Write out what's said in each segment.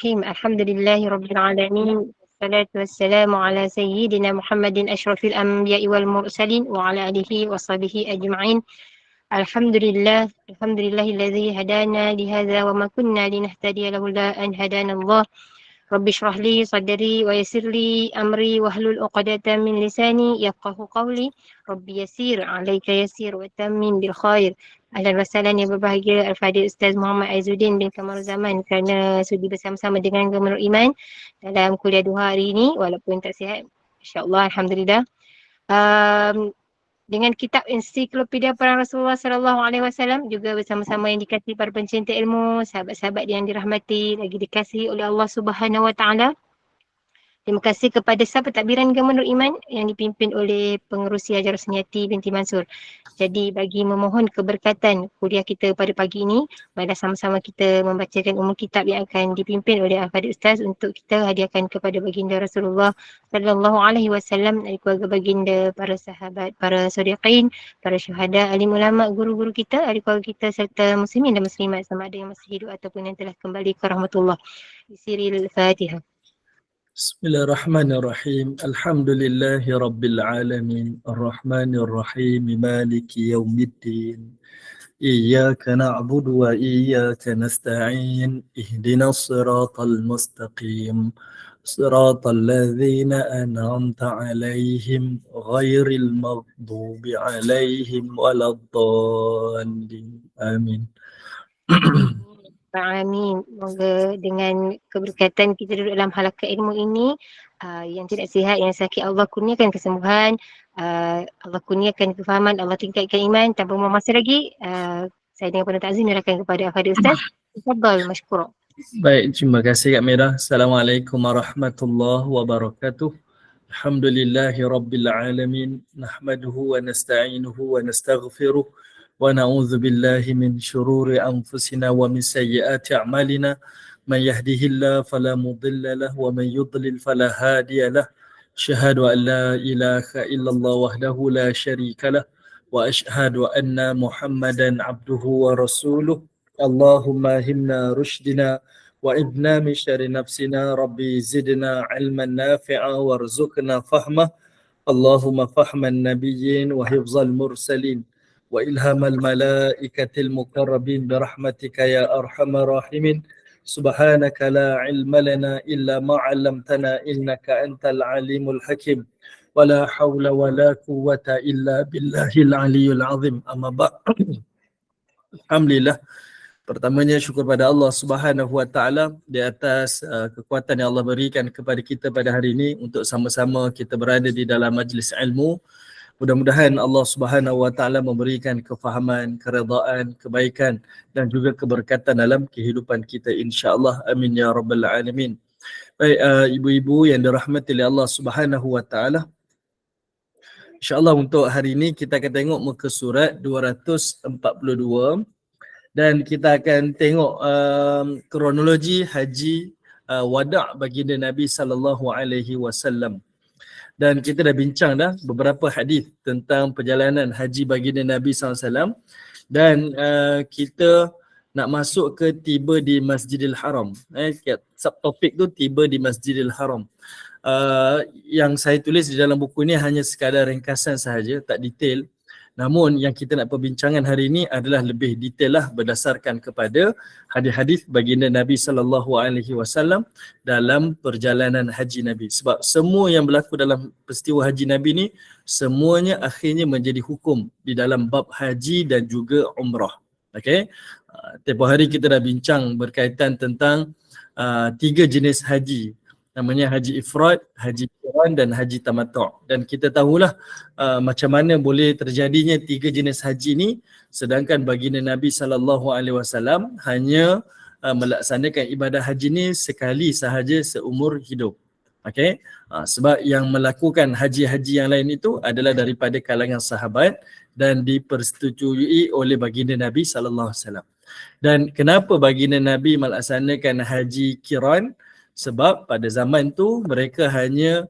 الرحيم الحمد لله رب العالمين والصلاة والسلام على سيدنا محمد أشرف الأنبياء والمرسلين وعلى آله وصحبه أجمعين. الحمد لله الذي هدانا لهذا وما كنا لنهتدي لولا أن هدانا الله. رب اشرح لي صدري ويسر لي أمري واحلل عقدة من لساني يفقه قولي. رب يسير عليك يسير وتمم بالخير. Ahlan wa sahlan yang berbahagia Al-Fadhil Ustaz Muhammad Aizuddin bin Kamal Zaman kerana sudi bersama-sama dengan Gemenur Iman dalam kuliah 2 hari ini walaupun tak sihat. InsyaAllah Alhamdulillah. Dengan kitab Ensiklopedia Perang Rasulullah SAW juga bersama-sama yang dikasihi para pencinta ilmu, sahabat-sahabat yang dirahmati, lagi dikasihi oleh Allah Subhanahu Wa Taala. Terima kasih kepada Sabta Takbiran Gemenur Iman yang dipimpin oleh Pengerusi Hajarah Sunyati binti Mansur. Jadi bagi memohon keberkatan kuliah kita pada pagi ini, marilah sama-sama kita membacakan umum kitab yang akan dipimpin oleh Al-Fadhil Ustaz untuk kita hadiahkan kepada baginda Rasulullah sallallahu alaihi wasallam, dari keluarga baginda, para sahabat, para shodiqin, para syuhada, alim ulama, guru-guru kita, ahli keluarga kita serta muslimin dan muslimat sama ada yang masih hidup ataupun yang telah kembali ke rahmatullah. Siril Fatihah. بسم الله الرحمن الرحيم الحمد لله رب العالمين الرحمن الرحيم مالك يوم الدين إياك نعبد وإياك نستعين اهدنا الصراط المستقيم صراط الذين أنعمت عليهم غير المغضوب عليهم ولا الضالين آمين. Amin. Semoga dengan keberkatan kita duduk dalam halaqah ilmu ini, yang tidak sihat, yang sakit, Allah kurniakan kesembuhan, Allah kurniakan kefahaman, Allah tingkatkan iman. Tanpa membuang masa lagi, saya dengan penuh takzim menyerahkan kepada Al-Fadhil Ustaz. Tafadhal mashkura. Baik, terima kasih Kak Mira. Assalamualaikum warahmatullahi wabarakatuh. Alhamdulillahi rabbil alamin. Nahmaduhu wa nasta'inuhu wa nastaghfiruh. ونعوذ بالله من شرور أنفسنا ومن سيئات أعمالنا من يهده الله فلا مضل له ومن يضلل فلا هادي له أشهد أن لا إله إلا الله وحده لا شريك له وأشهد أن محمدا عبده ورسوله اللهم ألهمنا رشدنا وإبنا من شر نفسنا ربي زدنا علما نافعا وارزقنا فهمه اللهم فهم النبيين وحفظ المرسلين وإلهام الملائكة المقربين برحمتك يا أرحم الراحمين سبحانك لا علم لنا إلا ما علمتنا إنك أنت العليم الحكيم ولا حول ولا قوة إلا بالله العلي العظيم أما بعد. Alhamdulillah. Pertamanya syukur pada Allah Subhanahu Wa Taala di atas kekuatan yang Allah berikan kepada kita pada hari ini untuk sama-sama kita berada di dalam majlis ilmu. Mudah-mudahan Allah Subhanahu Wa Taala memberikan kefahaman, keredaan, kebaikan dan juga keberkatan dalam kehidupan kita insya-Allah. Amin ya rabbal alamin. Baik, ibu-ibu yang dirahmati oleh Allah Subhanahu Wa Taala. Insya-Allah untuk hari ini kita akan tengok muka surat 242 dan kita akan tengok kronologi haji wada' baginda Nabi sallallahu alaihi wasallam. Dan kita dah bincang dah beberapa hadis tentang perjalanan haji baginda Nabi SAW dan kita nak masuk ke tiba di Masjidil Haram. Subtopik tu tiba di Masjidil Haram. Yang saya tulis di dalam buku ni hanya sekadar ringkasan sahaja, tak detail. Namun yang kita nak perbincangan hari ini adalah lebih detail lah berdasarkan kepada hadis-hadis baginda Nabi sallallahu alaihi wasallam dalam perjalanan haji Nabi. Sebab semua yang berlaku dalam peristiwa haji Nabi ni semuanya akhirnya menjadi hukum di dalam bab haji dan juga umrah. Okey. Tempoh hari kita dah bincang berkaitan tentang 3 jenis haji. Namanya haji ifrad, haji qiran dan haji tamattu'. Dan kita tahulah macam mana boleh terjadinya 3 jenis haji ni sedangkan baginda Nabi sallallahu alaihi wasallam hanya melaksanakan ibadah haji ni sekali sahaja seumur hidup. Okey. Sebab yang melakukan haji-haji yang lain itu adalah daripada kalangan sahabat dan dipersetujui oleh baginda Nabi sallallahu alaihi wasallam. Dan kenapa baginda Nabi melaksanakan haji qiran? Sebab pada zaman tu mereka hanya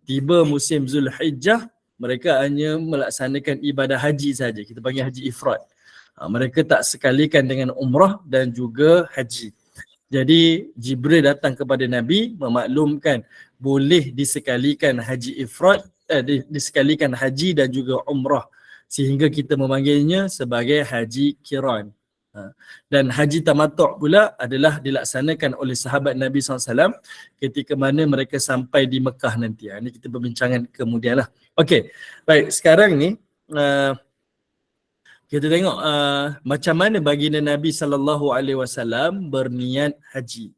tiba musim Zulhijjah, mereka hanya melaksanakan ibadah haji saja. Kita panggil haji ifrad. Mereka tak sekalikan dengan umrah dan juga haji. Jadi Jibril datang kepada Nabi memaklumkan boleh disekalikan haji ifrad, disekalikan haji dan juga umrah, sehingga kita memanggilnya sebagai haji qiran. Dan haji tamattu' pula adalah dilaksanakan oleh sahabat Nabi SAW ketika mana mereka sampai di Mekah nanti. Ini kita perbincangan kemudian lah. Okey, baik, sekarang ni kita tengok macam mana baginda Nabi SAW berniat haji.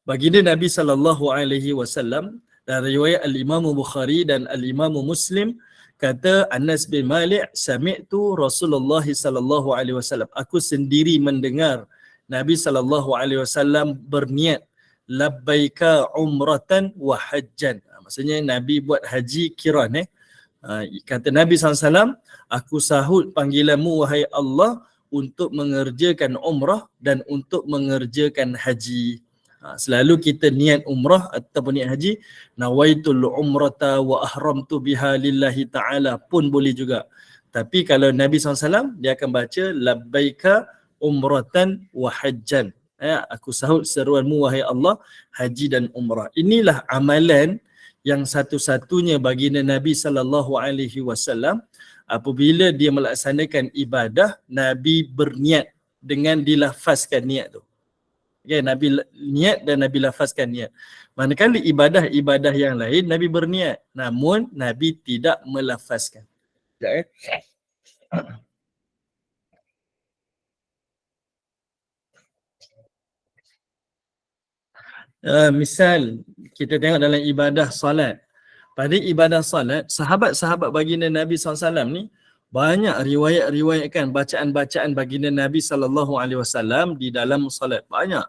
Baginda Nabi SAW dan riwayat Al-Imam Bukhari dan Al-Imam Muslim, kata Anas bin Malik, sami'tu Rasulullah SAW, aku sendiri mendengar Nabi SAW berniat labbaika umratan wa hajjan. Maksudnya Nabi buat haji qiran. Kata Nabi SAW, aku sahut panggilanmu wahai Allah untuk mengerjakan umrah dan untuk mengerjakan haji. Selalu kita niat umrah ataupun niat haji, nawaitul umrata wa ahramtu biha lillahi ta'ala pun boleh juga. Tapi kalau Nabi SAW, dia akan baca labbaika umratan wa hajjan. Aku sahut seruanmu wahai Allah, haji dan umrah. Inilah amalan yang satu-satunya baginda Nabi SAW apabila dia melaksanakan ibadah, Nabi berniat dengan dilafazkan niat tu. Okay, Nabi niat dan Nabi lafazkan niat. Manakala ibadah-ibadah yang lain Nabi berniat, namun Nabi tidak melafazkan. Sekejap misal kita tengok dalam ibadah salat. Pada ibadah salat, sahabat-sahabat baginda Nabi SAW ni banyak riwayat-riwayatkan bacaan-bacaan baginda Nabi SAW di dalam salat. Banyak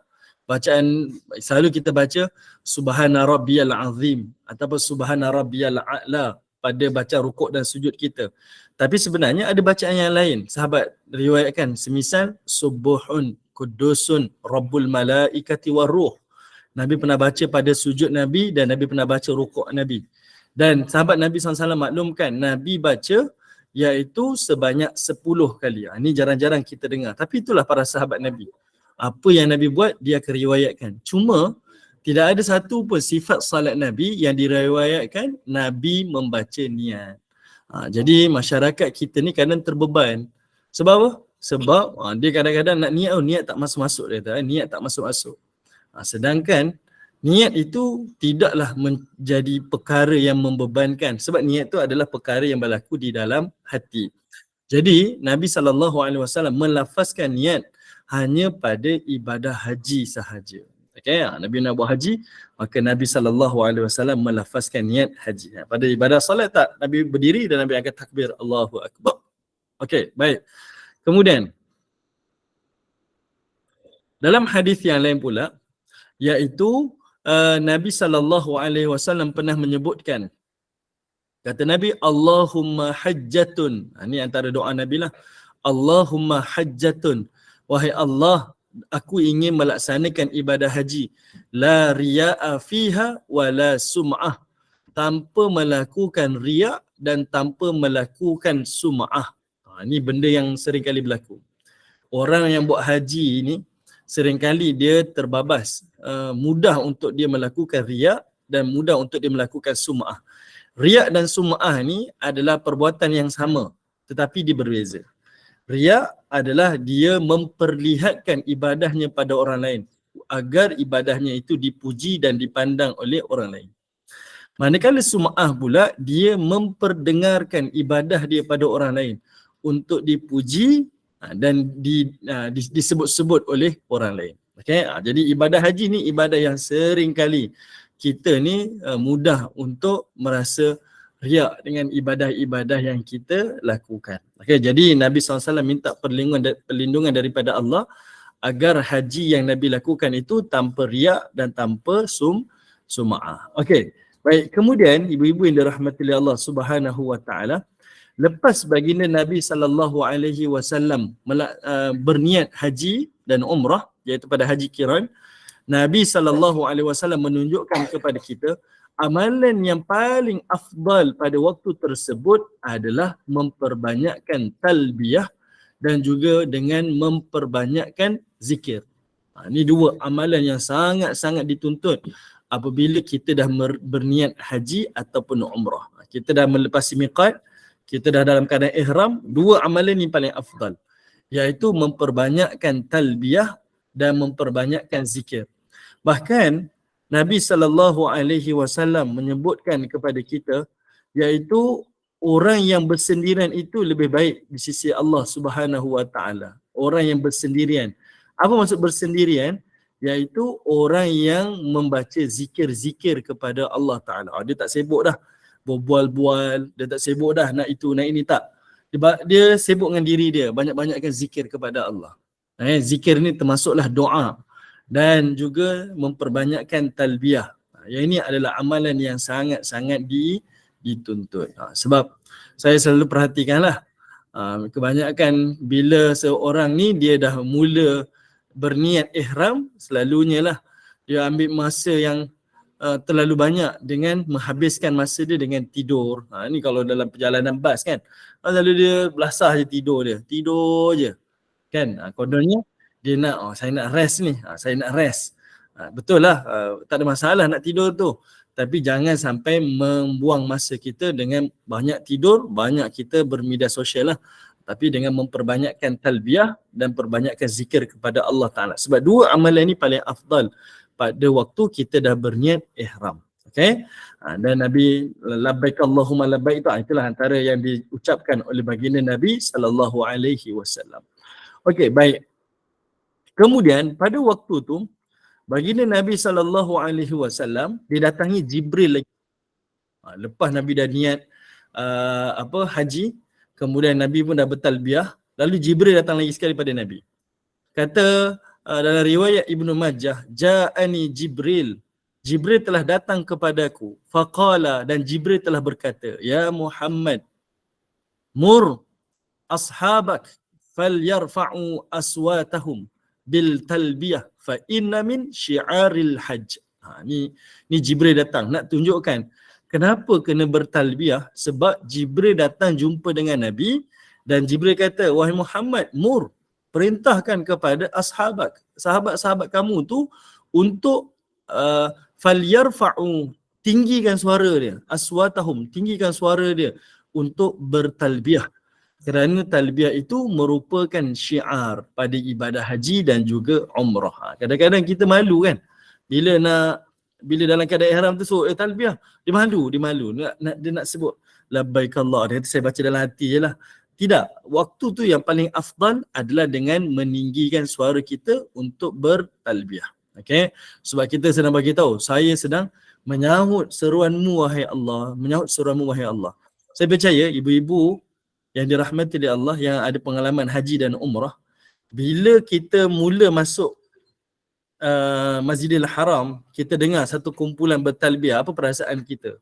bacaan, selalu kita baca Subhana Rabbiyal Azim ataupun Subhana Rabbiyal A'la pada baca rukuk dan sujud kita. Tapi sebenarnya ada bacaan yang lain. Sahabat riwayatkan semisal Subuhun Kudusun Rabbul Malaikati Waruh. Nabi pernah baca pada sujud Nabi dan Nabi pernah baca rukuk Nabi. Dan sahabat Nabi SAW maklumkan Nabi baca iaitu sebanyak 10 kali. Ini jarang-jarang kita dengar. Tapi itulah para sahabat Nabi. Apa yang Nabi buat, dia akan riwayatkan. Cuma tidak ada satu pun sifat salat Nabi yang diriwayatkan Nabi membaca niat. Jadi masyarakat kita ni kadang terbeban. Sebab apa? Sebab dia kadang-kadang nak niat, niat tak masuk-masuk dia kata. Niat tak masuk-masuk. Sedangkan niat itu tidaklah menjadi perkara yang membebankan, sebab niat itu adalah perkara yang berlaku di dalam hati. Jadi Nabi SAW melafazkan niat hanya pada ibadah haji sahaja. Okay, Nabi nak buat haji, maka Nabi SAW melafazkan niat haji. Pada ibadah salat tak, Nabi berdiri dan Nabi angkat takbir Allahu Akbar. Okey, baik. Kemudian dalam hadis yang lain pula, iaitu Nabi SAW pernah menyebutkan, kata Nabi, Allahumma hajjatun. Ini antara doa Nabi lah. Allahumma hajjatun. Wahai Allah, aku ingin melaksanakan ibadah haji. La riya'a fiha wa la sum'ah. Tanpa melakukan riya' dan tanpa melakukan sum'ah. Ini benda yang sering kali berlaku. Orang yang buat haji ini, seringkali dia terbabas. Mudah untuk dia melakukan riya' dan mudah untuk dia melakukan sum'ah. Riya' dan sum'ah ni adalah perbuatan yang sama, tetapi dia berbeza. Riya' adalah dia memperlihatkan ibadahnya pada orang lain agar ibadahnya itu dipuji dan dipandang oleh orang lain. Manakala sum'ah pula, dia memperdengarkan ibadah dia pada orang lain untuk dipuji dan disebut-sebut oleh orang lain. Okay? Jadi ibadah haji ni ibadah yang sering kali kita ni mudah untuk merasa riak dengan ibadah-ibadah yang kita lakukan. Okay? Jadi Nabi SAW minta perlindungan daripada Allah agar haji yang Nabi lakukan itu tanpa riak dan tanpa sum'ah. Okay. Baik, kemudian ibu-ibu yang dirahmati oleh Allah Subhanahu wa taala, lepas baginda Nabi SAW berniat haji dan umrah, iaitu pada haji qiran, Nabi SAW menunjukkan kepada kita amalan yang paling afdal pada waktu tersebut adalah memperbanyakkan talbiyah dan juga dengan memperbanyakkan zikir. Ini dua amalan yang sangat-sangat dituntut apabila kita dah berniat haji ataupun umrah. Kita dah melepasi miqat, kita dah dalam keadaan ihram, dua amalan ni paling afdal, iaitu memperbanyakkan talbiyah dan memperbanyakkan zikir. Bahkan Nabi SAW menyebutkan kepada kita, iaitu orang yang bersendirian itu lebih baik di sisi Allah Subhanahu Wa Taala. Orang yang bersendirian. Apa maksud bersendirian? Iaitu orang yang membaca zikir-zikir kepada Allah Ta'ala. Dia tak sibuk dah berbual-bual, dia tak sibuk dah nak itu, nak ini, tak. Dia sibuk dengan diri dia, banyak-banyakkan zikir kepada Allah. Zikir ni termasuklah doa dan juga memperbanyakkan talbiyah. Yang ini adalah amalan yang sangat-sangat dituntut. Sebab saya selalu perhatikanlah, kebanyakan bila seorang ni dia dah mula berniat ihram, selalunya lah dia ambil masa yang terlalu banyak dengan menghabiskan masa dia dengan tidur. Ni kalau dalam perjalanan bas kan, lalu dia belasah je tidur je kan. Kononnya dia nak, saya nak rest ni, saya nak rest. Betul lah, tak ada masalah nak tidur tu, tapi jangan sampai membuang masa kita dengan banyak tidur, banyak kita bermedia sosial lah, tapi dengan memperbanyakkan talbiyah dan perbanyakkan zikir kepada Allah Ta'ala. Sebab dua amalan ni paling afdal pada waktu kita dah berniat ihram. Okay? Dan Nabi labbaik Allahumma labbaik itu, itulah antara yang diucapkan oleh baginda Nabi SAW. Okay, baik. Kemudian pada waktu tu baginda Nabi SAW didatangi Jibril lagi. Lepas Nabi dah niat haji, kemudian Nabi pun dah bertalbiyah, lalu Jibril datang lagi sekali pada Nabi. Kata dalam riwayat Ibnu Majah, ja'ani Jibril, Jibril telah datang kepadaku, faqala, dan Jibril telah berkata, ya Muhammad, mur ashabak falyarfa'u aswatahum bil talbiyah fa inna min syiaril hajj. Ni Jibril datang nak tunjukkan kenapa kena bertalbiyah, sebab Jibril datang jumpa dengan Nabi dan Jibril kata, wahai Muhammad, mur, perintahkan kepada ashabak, sahabat-sahabat kamu tu untuk falyarfa'u, tinggikan suara dia, aswatahum, tinggikan suara dia untuk bertalbiyah. Kerana talbiyah itu merupakan syiar pada ibadah haji dan juga umrah. Kadang-kadang kita malu kan, bila dalam keadaan ihram tu suruh talbiyah, dia malu, dia nak sebut labbaik Allah, dia kata saya baca dalam hati je lah. Tidak, waktu tu yang paling afdal adalah dengan meninggikan suara kita untuk bertalbiyah. Okay? Sebab kita sedang bagi tahu, saya sedang menyahut seruanmu wahai Allah, menyahut seruanmu wahai Allah. Saya percaya ibu-ibu yang dirahmati oleh Allah yang ada pengalaman haji dan umrah, bila kita mula masuk Masjidil Haram, kita dengar satu kumpulan bertalbiyah, apa perasaan kita?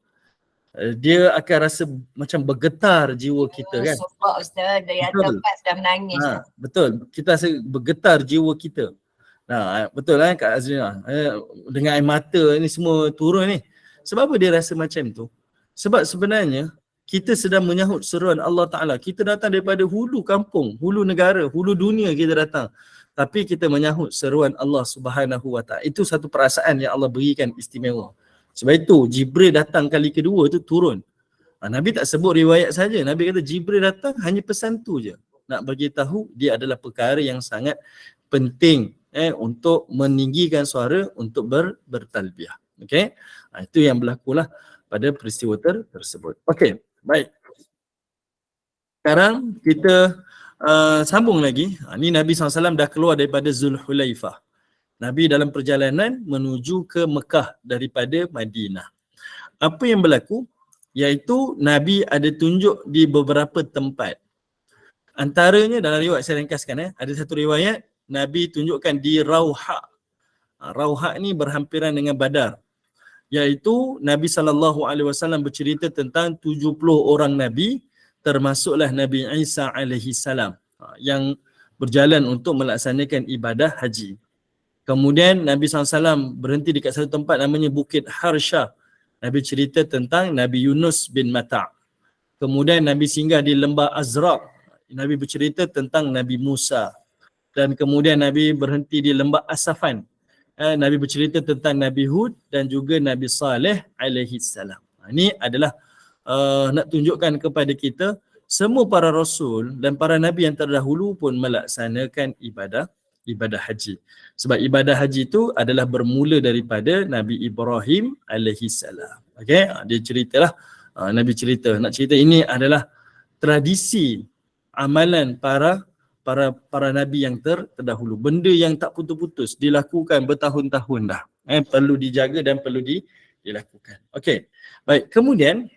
Dia akan rasa macam bergetar jiwa kita kan? Sebab Ustaz, dari tempat sudah menangis. Betul, kita rasa bergetar jiwa kita. Betul lah Kak Azrina, dengan air mata ni semua turun ni. Sebab apa dia rasa macam tu? Sebab sebenarnya kita sedang menyahut seruan Allah Ta'ala. Kita datang daripada hulu kampung, hulu negara, hulu dunia kita datang. Tapi kita menyahut seruan Allah Subhanahu Wa Ta'ala. Itu satu perasaan yang Allah berikan istimewa. Sebab itu Jibril datang kali kedua tu turun. Nabi tak sebut riwayat saja. Nabi kata Jibril datang hanya pesan tu je. Nak bagi tahu dia adalah perkara yang sangat penting untuk meninggikan suara untuk bertalbiyah. Okey. Itu yang berlakulah pada peristiwa tersebut. Okey. Baik. Sekarang kita sambung lagi. Ni Nabi SAW dah keluar daripada Zulhulaifah. Nabi dalam perjalanan menuju ke Mekah daripada Madinah. Apa yang berlaku? Iaitu Nabi ada tunjuk di beberapa tempat. Antaranya dalam riwayat, saya ringkaskan ada satu riwayat Nabi tunjukkan di Rauha. Rauha ni berhampiran dengan Badar. Iaitu Nabi SAW bercerita tentang 70 orang Nabi, termasuklah Nabi Isa alaihi salam yang berjalan untuk melaksanakan ibadah haji. Kemudian Nabi SAW berhenti dekat satu tempat namanya Bukit Harsha. Nabi cerita tentang Nabi Yunus bin Mata'. Kemudian Nabi singgah di Lembah Azraq. Nabi bercerita tentang Nabi Musa. dan kemudian Nabi berhenti di lembah As-Safan. Nabi bercerita tentang Nabi Hud dan juga Nabi Saleh alaihi salam. Ini adalah nak tunjukkan kepada kita semua para rasul dan para nabi yang terdahulu pun melaksanakan ibadah haji. Sebab ibadah haji itu adalah bermula daripada Nabi Ibrahim alaihi salam. Okey, dia ceritalah Nabi cerita, nak cerita ini adalah tradisi amalan para nabi yang terdahulu. Benda yang tak putus-putus dilakukan bertahun-tahun dah. Perlu dijaga dan perlu dilakukan. Okey. Baik, kemudian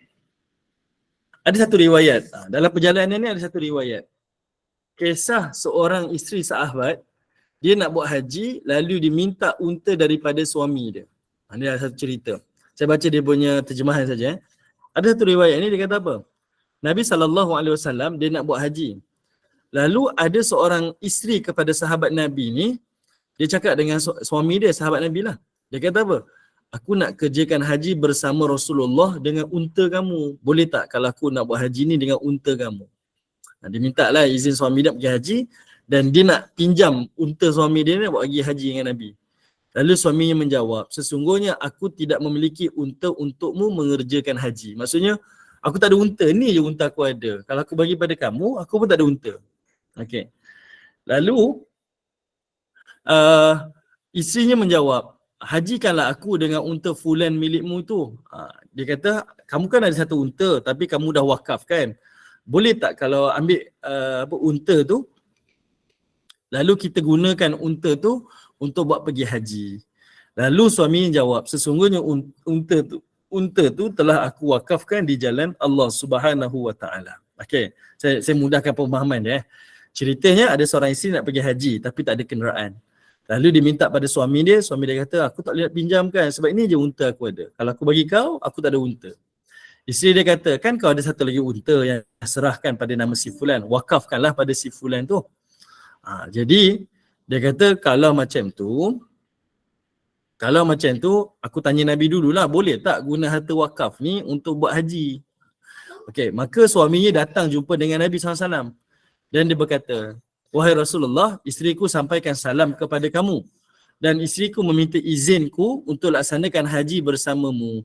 ada satu riwayat. Dalam perjalanan ni ada satu riwayat. Kisah seorang isteri sahabat, dia nak buat haji lalu diminta unta daripada suami dia. Ini ada satu cerita. Saya baca dia punya terjemahan saja. Ada satu riwayat ni dia kata apa? Nabi SAW dia nak buat haji. Lalu ada seorang isteri kepada sahabat Nabi ni, dia cakap dengan suami dia, sahabat Nabi lah. Dia kata apa? Aku nak kerjakan haji bersama Rasulullah dengan unta kamu. Boleh tak kalau aku nak buat haji ni dengan unta kamu? Dia minta lah izin suami dia pergi haji dan dia nak pinjam unta suami dia nak buat pergi haji dengan Nabi. Lalu suaminya menjawab, sesungguhnya aku tidak memiliki unta untukmu mengerjakan haji. Maksudnya, aku tak ada unta, ni je unta aku ada. Kalau aku bagi pada kamu, aku pun tak ada unta. Okey. Lalu isterinya menjawab, hajikanlah aku dengan unta fulan milikmu tu. Dia kata, kamu kan ada satu unta tapi kamu dah wakaf kan. Boleh tak kalau ambil unta tu, lalu kita gunakan unta tu untuk buat pergi haji. Lalu suaminya jawab, sesungguhnya unta tu telah aku wakafkan di jalan Allah Subhanahu wa taala. Okey, saya mudahkan pemahaman dia. Ceritanya ada seorang isteri nak pergi haji tapi tak ada kenderaan. Lalu dia minta pada suami dia kata, aku tak boleh nak pinjamkan sebab ini je unta aku ada. Kalau aku bagi kau, aku tak ada unta. Isteri dia kata, kan kau ada satu lagi unta yang serahkan pada nama si fulan, wakafkanlah pada si fulan tu. Jadi dia kata kalau macam tu aku tanya Nabi dululah, boleh tak guna harta wakaf ni untuk buat haji? Okey, maka suaminya datang jumpa dengan Nabi SAW. Dan dia berkata, wahai Rasulullah, isteriku sampaikan salam kepada kamu. Dan isteriku meminta izinku untuk laksanakan haji bersamamu.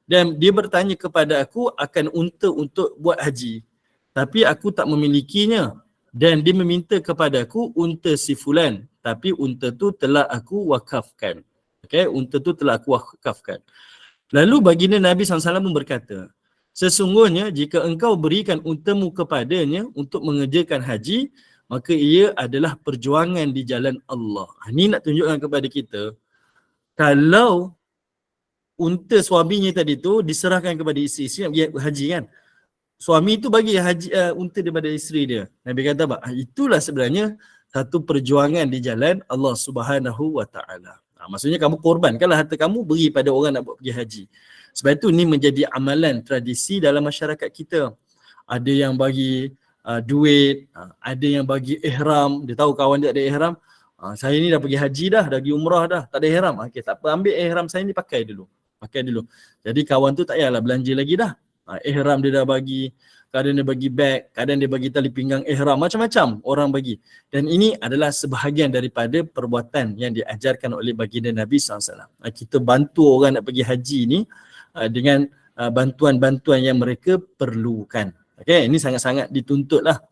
Dan dia bertanya kepada aku akan unta untuk buat haji. Tapi aku tak memilikinya. Dan dia meminta kepada aku unta si fulan. Tapi unta tu telah aku wakafkan. Okay, unta tu telah aku wakafkan. Lalu baginda Nabi SAW berkata, sesungguhnya jika engkau berikan untamu kepadanya untuk mengerjakan haji, maka ia adalah perjuangan di jalan Allah. Ini nak tunjukkan kepada kita, kalau unta suaminya tadi tu diserahkan kepada isteri nak pergi haji kan, suami tu bagi unta daripada isteri dia. Nabi kata apa? Itulah sebenarnya satu perjuangan di jalan Allah Subhanahu wa taala. Maksudnya kamu korbankanlah harta kamu, beri pada orang nak buat pergi haji. Sebab itu ni menjadi amalan tradisi dalam masyarakat kita. Ada yang bagi duit, ada yang bagi ihram. Dia tahu kawan dia ada ihram. Saya ni dah pergi haji dah pergi umrah dah, tak ada ihram. Okey, tak apa, ambil ihram saya ni pakai dulu. Jadi kawan tu tak payahlah belanja lagi dah. Ihram dia dah bagi, kadang dia bagi beg, kadang dia bagi tali pinggang ihram, macam-macam orang bagi. Dan ini adalah sebahagian daripada perbuatan yang diajarkan oleh baginda Nabi SAW. Kita bantu orang nak pergi haji ni dengan bantuan-bantuan yang mereka perlukan. Okey, ini sangat-sangat dituntutlah.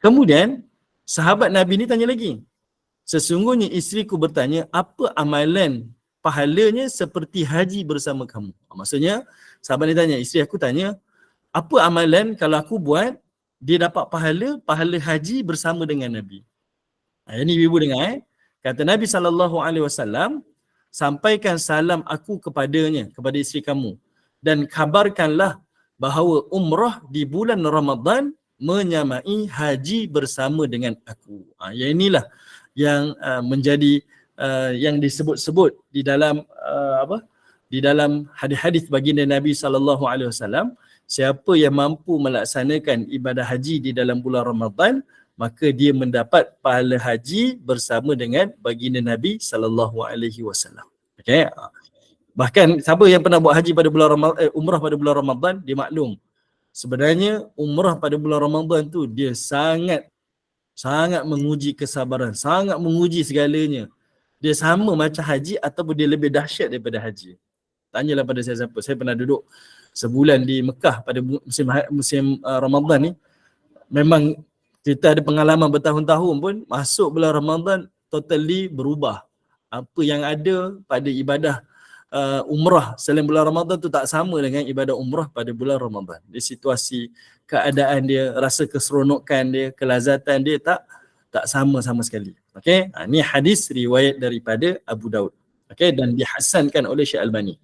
Kemudian sahabat Nabi ni tanya lagi. Sesungguhnya isteriku bertanya, apa amalan pahalanya seperti haji bersama kamu? Maksudnya sahabat ni tanya, isteri aku tanya, apa amalan kalau aku buat dia dapat pahala haji bersama dengan Nabi? Ini ibu dengar kata Nabi SAW, sampaikan salam aku kepadanya, kepada isteri kamu, dan kabarkanlah bahawa umrah di bulan Ramadan menyamai haji bersama dengan aku. Yang inilah yang menjadi yang disebut-sebut di dalam di dalam hadis-hadis baginda Nabi SAW, siapa yang mampu melaksanakan ibadah haji di dalam bulan Ramadan, maka dia mendapat pahala haji bersama dengan baginda Nabi SAW. Okey. Bahkan siapa yang pernah buat haji pada bulan Ramadan, umrah pada bulan Ramadan, dia maklum sebenarnya umrah pada bulan Ramadan tu dia sangat sangat menguji kesabaran, sangat menguji segalanya. Dia sama macam haji ataupun dia lebih dahsyat daripada haji. Tanyalah pada saya siapa. Saya pernah duduk sebulan di Mekah pada musim Ramadan ni. Memang kita ada pengalaman bertahun-tahun pun, masuk bulan Ramadan totally berubah. Apa yang ada pada ibadah umrah selain bulan Ramadan tu tak sama dengan ibadah umrah pada bulan Ramadan. Di situasi, keadaan dia, rasa keseronokan dia, kelazatan dia tak sama sekali. Okey, ni hadis riwayat daripada Abu Daud. Okey, dan dihasankan oleh Syekh Albani.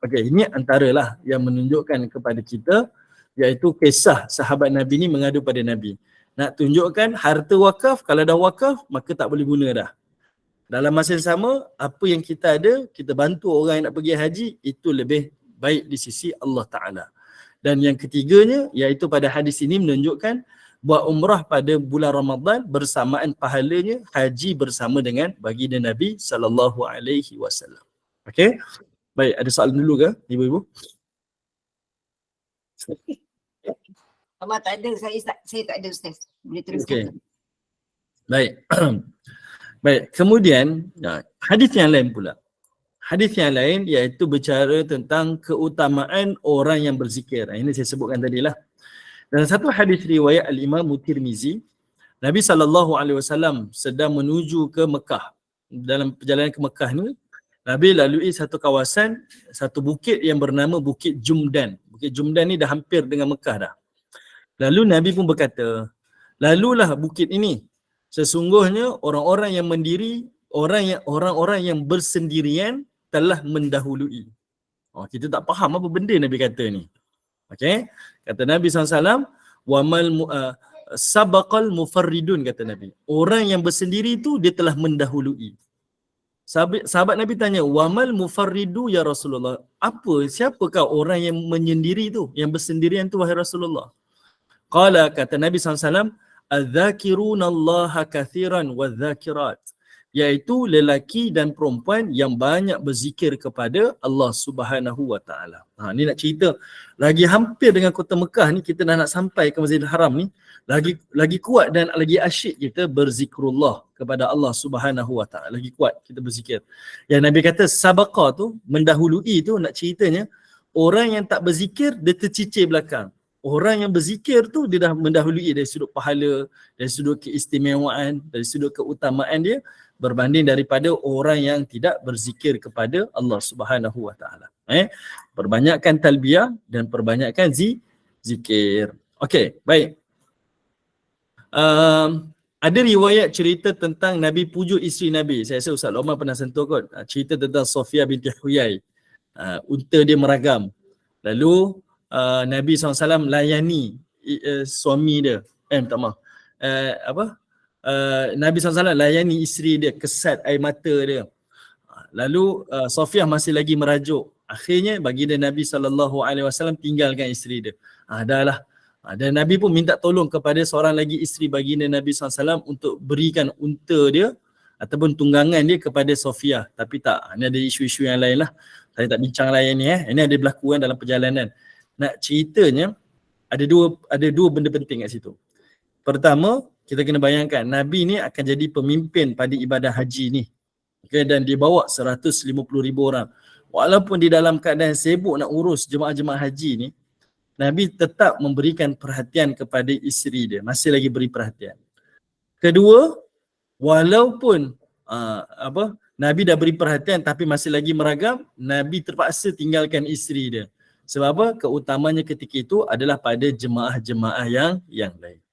Okey, ini antaralah yang menunjukkan kepada kita, iaitu kisah sahabat Nabi ni mengadu pada Nabi. Nak tunjukkan harta wakaf, kalau dah wakaf maka tak boleh guna dah. Dalam masa yang sama, apa yang kita ada, kita bantu orang yang nak pergi haji, itu lebih baik di sisi Allah Ta'ala. Dan yang ketiganya, iaitu pada hadis ini menunjukkan buat umrah pada bulan Ramadan bersamaan pahalanya haji bersama dengan baginda Nabi SAW. Okey? Baik, ada soalan dulu ke, ibu-ibu? Abang tak ada, saya tak ada Ustaz. Boleh teruskan. Okey. Baik. Baik, kemudian hadis yang lain pula. Hadis yang lain iaitu bercara tentang keutamaan orang yang berzikir. Ini saya sebutkan tadilah. Dalam satu hadis riwayat Al-Imam Tirmizi, Nabi SAW sedang menuju ke Mekah. Dalam perjalanan ke Mekah ni, Nabi lalui satu kawasan, satu bukit yang bernama Bukit Jumdan. Bukit Jumdan ni dah hampir dengan Mekah dah. Lalu Nabi pun berkata, lalulah bukit ini. Sesungguhnya orang-orang yang mendiri, orang-orang yang bersendirian telah mendahului. Kita tak faham apa benda Nabi kata ni. Okey, kata Nabi SAW, sabaqal mufarridun, kata Nabi. Orang yang bersendiri tu dia telah mendahului. Sahabat Nabi tanya, wamal mufarridu ya Rasulullah. Siapakah orang yang menyendiri tu, yang bersendirian tu wahai Rasulullah? Qala, kata Nabi SAW, al-dhakiruna allaha kathiran wa-dhakirat, iaitu lelaki dan perempuan yang banyak berzikir kepada Allah Subhanahu wa taala. Ni nak cerita lagi hampir dengan kota Mekah ni, kita dah nak sampai ke Masjidil Haram ni, lagi kuat dan lagi asyik kita berzikrullah kepada Allah Subhanahu wa taala. Lagi kuat kita berzikir. Yang Nabi kata sabaqa tu, mendahului tu, nak ceritanya orang yang tak berzikir dia tercicir belakang. Orang yang berzikir tu dia dah mendahului dari sudut pahala, dari sudut keistimewaan, dari sudut keutamaan dia berbanding daripada orang yang tidak berzikir kepada Allah Subhanahu wa taala. Perbanyakkan talbiyah dan perbanyakkan zikir. Okey, baik. Ada riwayat cerita tentang Nabi pujuk isteri Nabi. Saya rasa Ustaz Omar pernah sentuh kot. Cerita tentang Sofia binti Huyai. Unta dia meragam. Lalu Nabi SAW layani suami dia. Minta maaf. Nabi SAW layani isteri dia, kesat air mata dia. Lalu Sofiah masih lagi merajuk. Akhirnya baginda Nabi SAW tinggalkan isteri dia. Dah lah. Dan Nabi pun minta tolong kepada seorang lagi isteri baginda Nabi SAW untuk berikan unta dia ataupun tunggangan dia kepada Sofiah. Tapi tak, ini ada isu-isu yang lain lah. Saya tak bincang lain ni. Ini ada berlaku dalam perjalanan. Nak ceritanya, ada dua benda penting kat situ. Pertama, kita kena bayangkan Nabi ni akan jadi pemimpin pada ibadah haji ni. Okay, dan dia bawa 150,000 orang. Walaupun di dalam keadaan sibuk nak urus jemaah-jemaah haji ni, Nabi tetap memberikan perhatian kepada isteri dia. Masih lagi beri perhatian. Kedua, walaupun Nabi dah beri perhatian tapi masih lagi meragam, Nabi terpaksa tinggalkan isteri dia. Sebab apa? Keutamanya ketika itu adalah pada jemaah-jemaah yang lain.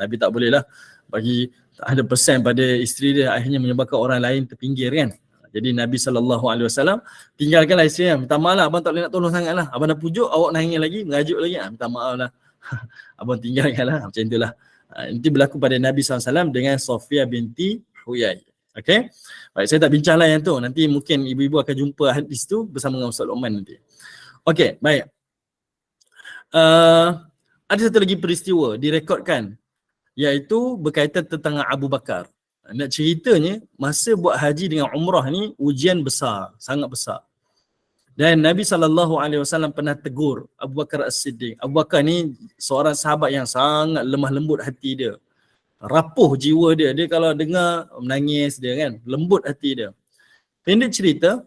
Nabi tak bolehlah bagi 100% pada isteri dia, akhirnya menyebabkan orang lain terpinggir kan. Jadi Nabi SAW tinggalkanlah isteri dia. Minta maaf lah, abang tak boleh nak tolong sangat lah. Abang dah pujuk, awak nangis lagi, mengajuk lagi. Minta maaf lah. Abang tinggalkanlah. Macam itulah. Itu berlaku pada Nabi SAW dengan Sofia binti Huyai. Okay. Baik, saya tak bincanglah yang tu. Nanti mungkin ibu-ibu akan jumpa hadis tu bersama dengan Ustaz Luqman nanti. Okey, baik. Ada satu lagi peristiwa direkodkan, iaitu berkaitan tentang Abu Bakar. Nak ceritanya, masa buat haji dengan umrah ni ujian besar, sangat besar. Dan Nabi SAW pernah tegur Abu Bakar As-Siddiq. Abu Bakar ni seorang sahabat yang sangat lemah lembut hati dia. rapuh jiwa dia. Dia kalau dengar menangis dia kan, lembut hati dia. Pendek cerita,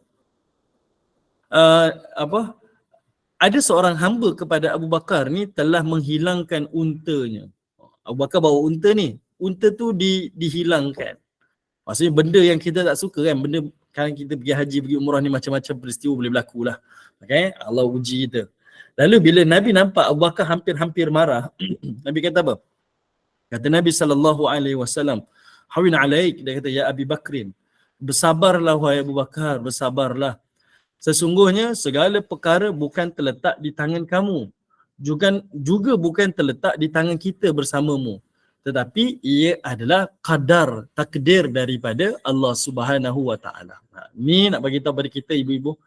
ada seorang hamba kepada Abu Bakar ni telah menghilangkan untanya. Abu Bakar bawa unta ni, unta tu dihilangkan. Maksudnya benda yang kita tak suka kan, benda kan kita pergi haji, pergi umrah ni macam-macam peristiwa boleh berlaku lah. Okay? Allah uji kita. Lalu bila Nabi nampak Abu Bakar hampir-hampir marah, Nabi kata apa? Kata Nabi SAW, hawin alaik, dia kata, ya Abi Bakrin, bersabarlah wahai Abu Bakar, bersabarlah. Sesungguhnya segala perkara bukan terletak di tangan kamu, juga bukan terletak di tangan kita bersamamu, tetapi ia adalah qadar, takdir daripada Allah Subhanahu Wa Taala. Ni nak bagi tahu pada kita ibu-ibu,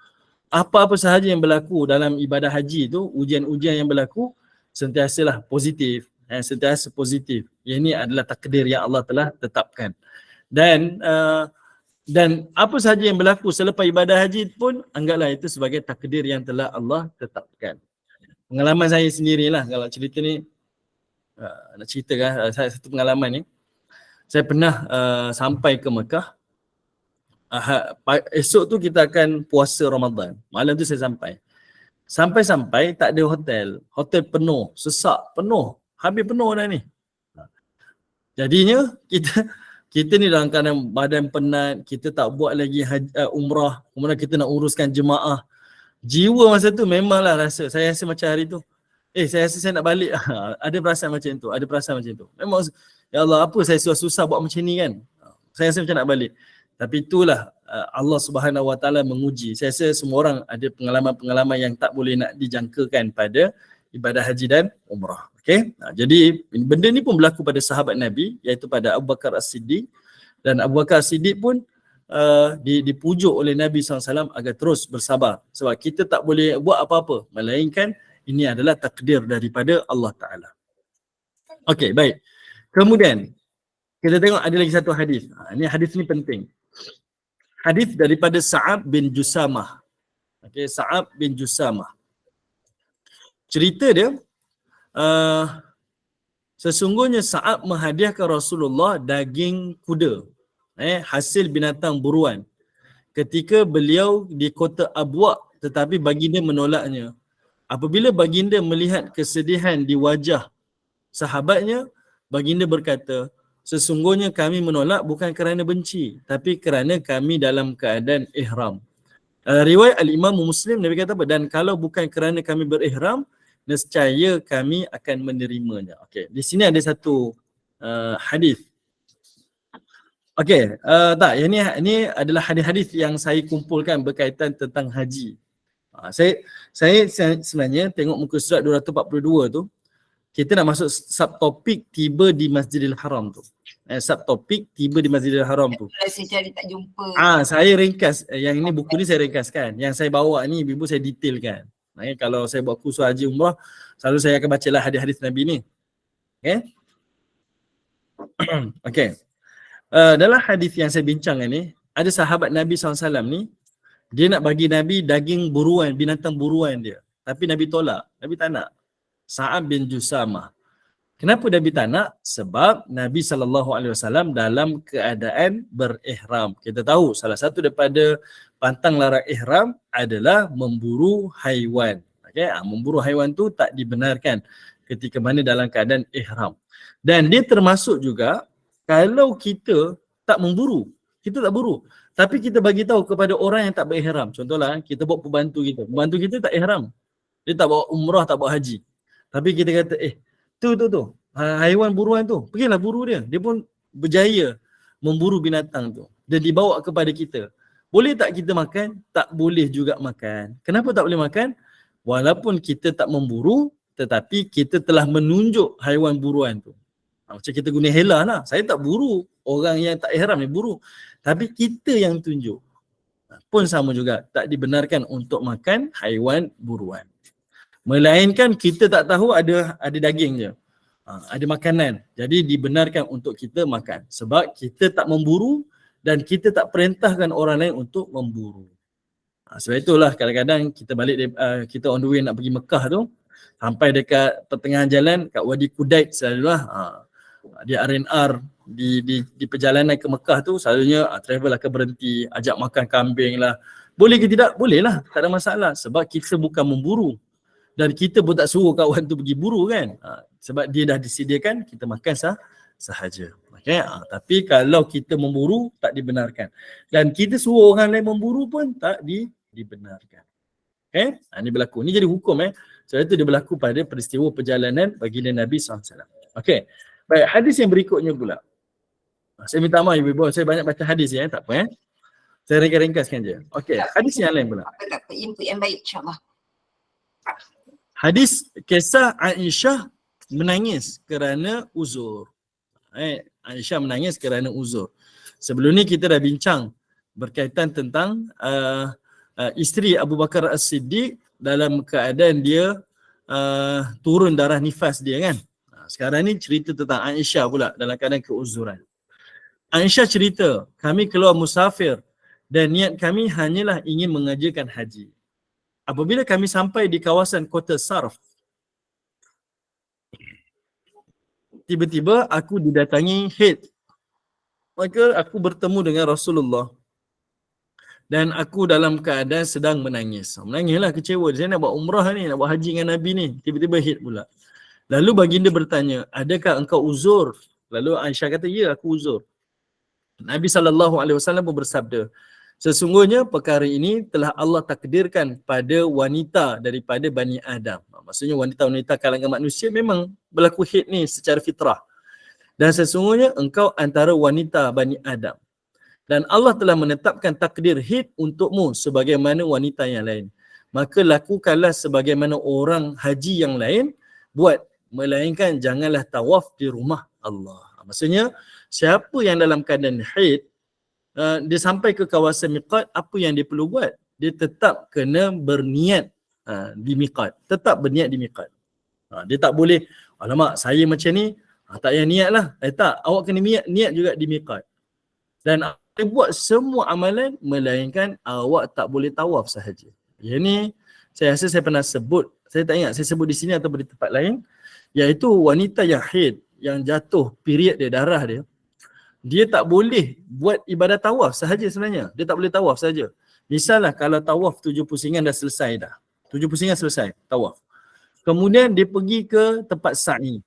apa-apa sahaja yang berlaku dalam ibadah haji tu, ujian-ujian yang berlaku, sentiasalah positif, sentiasa positif. Ini adalah takdir yang Allah telah tetapkan. Dan apa sahaja yang berlaku selepas ibadah haji pun, anggaplah itu sebagai takdir yang telah Allah tetapkan. Pengalaman saya sendirilah, kalau cerita ni, nak ceritakan saya satu pengalaman ni. Saya pernah sampai ke Mekah. Esok tu kita akan puasa Ramadan. Malam tu saya sampai tak ada hotel. Hotel penuh, sesak, penuh. Habis penuh dah ni. Jadinya kita ni dalam keadaan badan penat, kita tak buat lagi umrah, kemudian kita nak uruskan jemaah. Jiwa masa tu memanglah saya rasa macam hari tu, saya rasa saya nak balik. Ada perasaan macam tu. Memang, ya Allah, apa saya susah-susah buat macam ni kan. Saya rasa macam nak balik. Tapi itulah Allah Subhanahu Wa Taala menguji. Saya rasa semua orang ada pengalaman-pengalaman yang tak boleh nak dijangkakan pada ibadah haji dan umrah. Okay? Jadi benda ni pun berlaku pada sahabat Nabi, iaitu pada Abu Bakar As-Siddiq. Dan Abu Bakar As-Siddiq pun dipujuk oleh Nabi SAW agar terus bersabar. Sebab kita tak boleh buat apa-apa, melainkan ini adalah takdir daripada Allah Ta'ala. Okay, baik. Kemudian, kita tengok ada lagi satu hadis. Hadis ni penting. Hadis daripada Sa'ab bin Jusamah. Okay, Sa'ab bin Jusamah. Cerita dia, sesungguhnya Sa'ab menghadiahkan Rasulullah daging kuda, hasil binatang buruan, ketika beliau di kota Abwa, tetapi baginda menolaknya. Apabila baginda melihat kesedihan di wajah sahabatnya, baginda berkata, sesungguhnya kami menolak bukan kerana benci, tapi kerana kami dalam keadaan ihram. Riwayat Al-Imam Muslim, Nabi kata apa? Dan kalau bukan kerana kami berihram, nescaya kami akan menerimanya. Okey, di sini ada satu hadis. Okey, tak, ini adalah hadis-hadis yang saya kumpulkan berkaitan tentang haji. Saya sebenarnya tengok muka surat 242 tu, kita nak masuk subtopik tiba di Masjidil Haram tu. Subtopik tiba di Masjidil Haram tu. Saya cari tak jumpa. Saya ringkas, yang ini buku ni saya ringkaskan. Yang saya bawa ni ibu saya detailkan. Kalau saya buat kursus haji umrah, selalu saya akan bacalah hadis-hadis Nabi ni. Okay? Okay. Dalam hadis yang saya bincangkan ni, ada sahabat Nabi SAW ni, dia nak bagi Nabi daging buruan, binatang buruan dia. Tapi Nabi tolak. Nabi tak nak. Sa'ab bin Jusamah. Kenapa Nabi tak nak? Sebab Nabi SAW dalam keadaan berihram. Kita tahu salah satu daripada pantang larang ihram adalah memburu haiwan. Okay? Memburu haiwan tu tak dibenarkan ketika mana dalam keadaan ihram. Dan dia termasuk juga kalau kita tak memburu, kita tak buru, tapi kita bagi tahu kepada orang yang tak berihram. Contohlah, kita bawa pembantu kita tak ihram. Dia tak bawa umrah, tak bawa haji. Tapi kita kata, tu, haiwan buruan tu, pergilah buru dia. Dia pun berjaya memburu binatang tu. Dan dibawa kepada kita. Boleh tak kita makan? Tak boleh juga makan. Kenapa tak boleh makan? Walaupun kita tak memburu, tetapi kita telah menunjuk haiwan buruan tu. Macam kita guna helah lah. Saya tak buru. Orang yang tak ihram ni buru. Tapi kita yang tunjuk. Pun sama juga. Tak dibenarkan untuk makan haiwan buruan. Melainkan kita tak tahu ada daging je. Ada makanan. Jadi dibenarkan untuk kita makan. Sebab kita tak memburu dan kita tak perintahkan orang lain untuk memburu. Sebab itulah kadang-kadang kita balik, kita on the way nak pergi Mekah tu. Sampai dekat pertengahan jalan, kat Wadi Kudait selalulah. Di R&R, di perjalanan ke Mekah tu selalunya travel akan berhenti, ajak makan kambing lah. Boleh ke tidak? Boleh lah, tak ada masalah. Sebab kita bukan memburu. Dan kita pun tak suruh kawan tu pergi buru kan. Sebab dia dah disediakan, kita makan sahaja. Okay? Tapi kalau kita memburu, tak dibenarkan. Dan kita suruh orang lain memburu pun tak dibenarkan. Okay? Ini berlaku. Ini jadi hukum. Sebab itu dia berlaku pada peristiwa perjalanan baginda Nabi SAW. Okay. Baik, hadis yang berikutnya pula. Saya minta maaf ibu-ibu, saya banyak baca hadis ya, tak apa. Saya ringkas-ringkaskan je. Okey, hadis yang lain pula. Apa input yang baik insya-Allah. Hadis kisah Aisyah menangis kerana uzur. Aisyah menangis kerana uzur. Sebelum ni kita dah bincang berkaitan tentang isteri Abu Bakar As-Siddiq dalam keadaan dia turun darah nifas dia kan. Sekarang ni cerita tentang Aisyah pula dalam keadaan keuzuran. Aisyah cerita, kami keluar musafir dan niat kami hanyalah ingin mengerjakan haji. Apabila kami sampai di kawasan kota Sarf, tiba-tiba aku didatangi haid. Maka aku bertemu dengan Rasulullah. Dan aku dalam keadaan sedang menangis. Menangislah, kecewa. Saya nak buat umrah ni, nak buat haji dengan Nabi ni. Tiba-tiba haid pula. Lalu baginda bertanya, adakah engkau uzur? Lalu Aisyah kata, ya aku uzur. Nabi SAW pun bersabda, sesungguhnya perkara ini telah Allah takdirkan pada wanita daripada Bani Adam. Maksudnya wanita-wanita kalangan manusia memang berlaku haid ni secara fitrah. Dan sesungguhnya engkau antara wanita Bani Adam. Dan Allah telah menetapkan takdir haid untukmu sebagaimana wanita yang lain. Maka lakukanlah sebagaimana orang haji yang lain buat, melainkan janganlah tawaf di rumah Allah. Maksudnya siapa yang dalam keadaan haid, dia sampai ke kawasan miqat, apa yang dia perlu buat? Dia tetap kena berniat di miqat. Tetap berniat di miqat. Dia tak boleh, alamak saya macam ni, tak payah niat lah. Tak, awak kena niat juga di miqat. Dan dia buat semua amalan melainkan awak tak boleh tawaf sahaja. Yang ni saya rasa saya pernah sebut, saya tak ingat saya sebut di sini atau di tempat lain, iaitu wanita yang haid, yang jatuh period dia, darah dia, dia tak boleh buat ibadat tawaf sahaja sebenarnya. Dia tak boleh tawaf sahaja. Misalnya kalau tawaf 7 pusingan dah selesai dah. 7 pusingan selesai tawaf. Kemudian dia pergi ke tempat sa'i.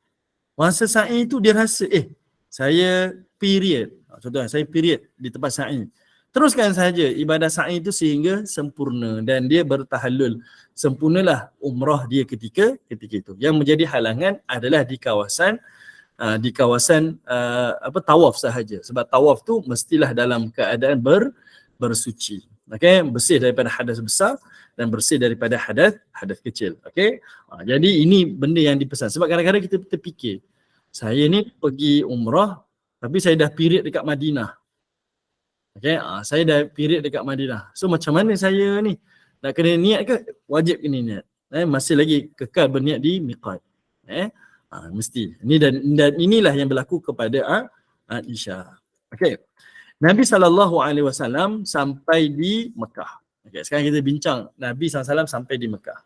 Masa sa'i tu dia rasa, saya period. Contohnya saya period di tempat sa'i. Teruskan sahaja ibadah sa'i itu sehingga sempurna dan dia bertahallul. Sempurnalah umrah dia ketika itu. Yang menjadi halangan adalah di kawasan tawaf sahaja. Sebab tawaf tu mestilah dalam keadaan bersuci. Okey, bersih daripada hadas besar dan bersih daripada hadas kecil. Okey. Jadi ini benda yang dipesan. Sebab kadang-kadang kita terfikir, saya ni pergi umrah tapi saya dah period dekat Madinah. Okey, saya dah period dekat Madinah. So macam mana saya ni? Nak kena niat ke? Wajib kena niat. Masih lagi kekal berniat di miqat. Mesti. Ini dan inilah yang berlaku kepada Aisyah. Okey. Nabi SAW sampai di Mekah. Okey, sekarang kita bincang Nabi SAW sampai di Mekah.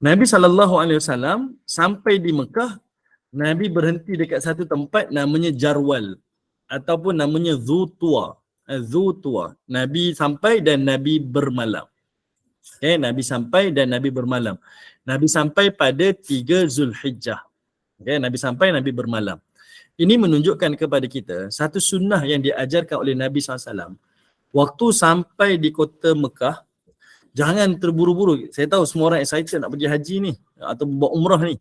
Nabi SAW sampai di Mekah, Nabi berhenti dekat satu tempat namanya Jarwal ataupun namanya Dhu-Tuwa. Nabi sampai dan Nabi bermalam. Okay, Nabi sampai dan Nabi bermalam. Nabi sampai pada 3 Zulhijjah. Okay, Nabi sampai, Nabi bermalam. Ini menunjukkan kepada kita satu sunnah yang diajarkan oleh Nabi SAW. Waktu sampai di kota Mekah, jangan terburu-buru. Saya tahu semua orang excited nak pergi haji ni atau buat umrah ni.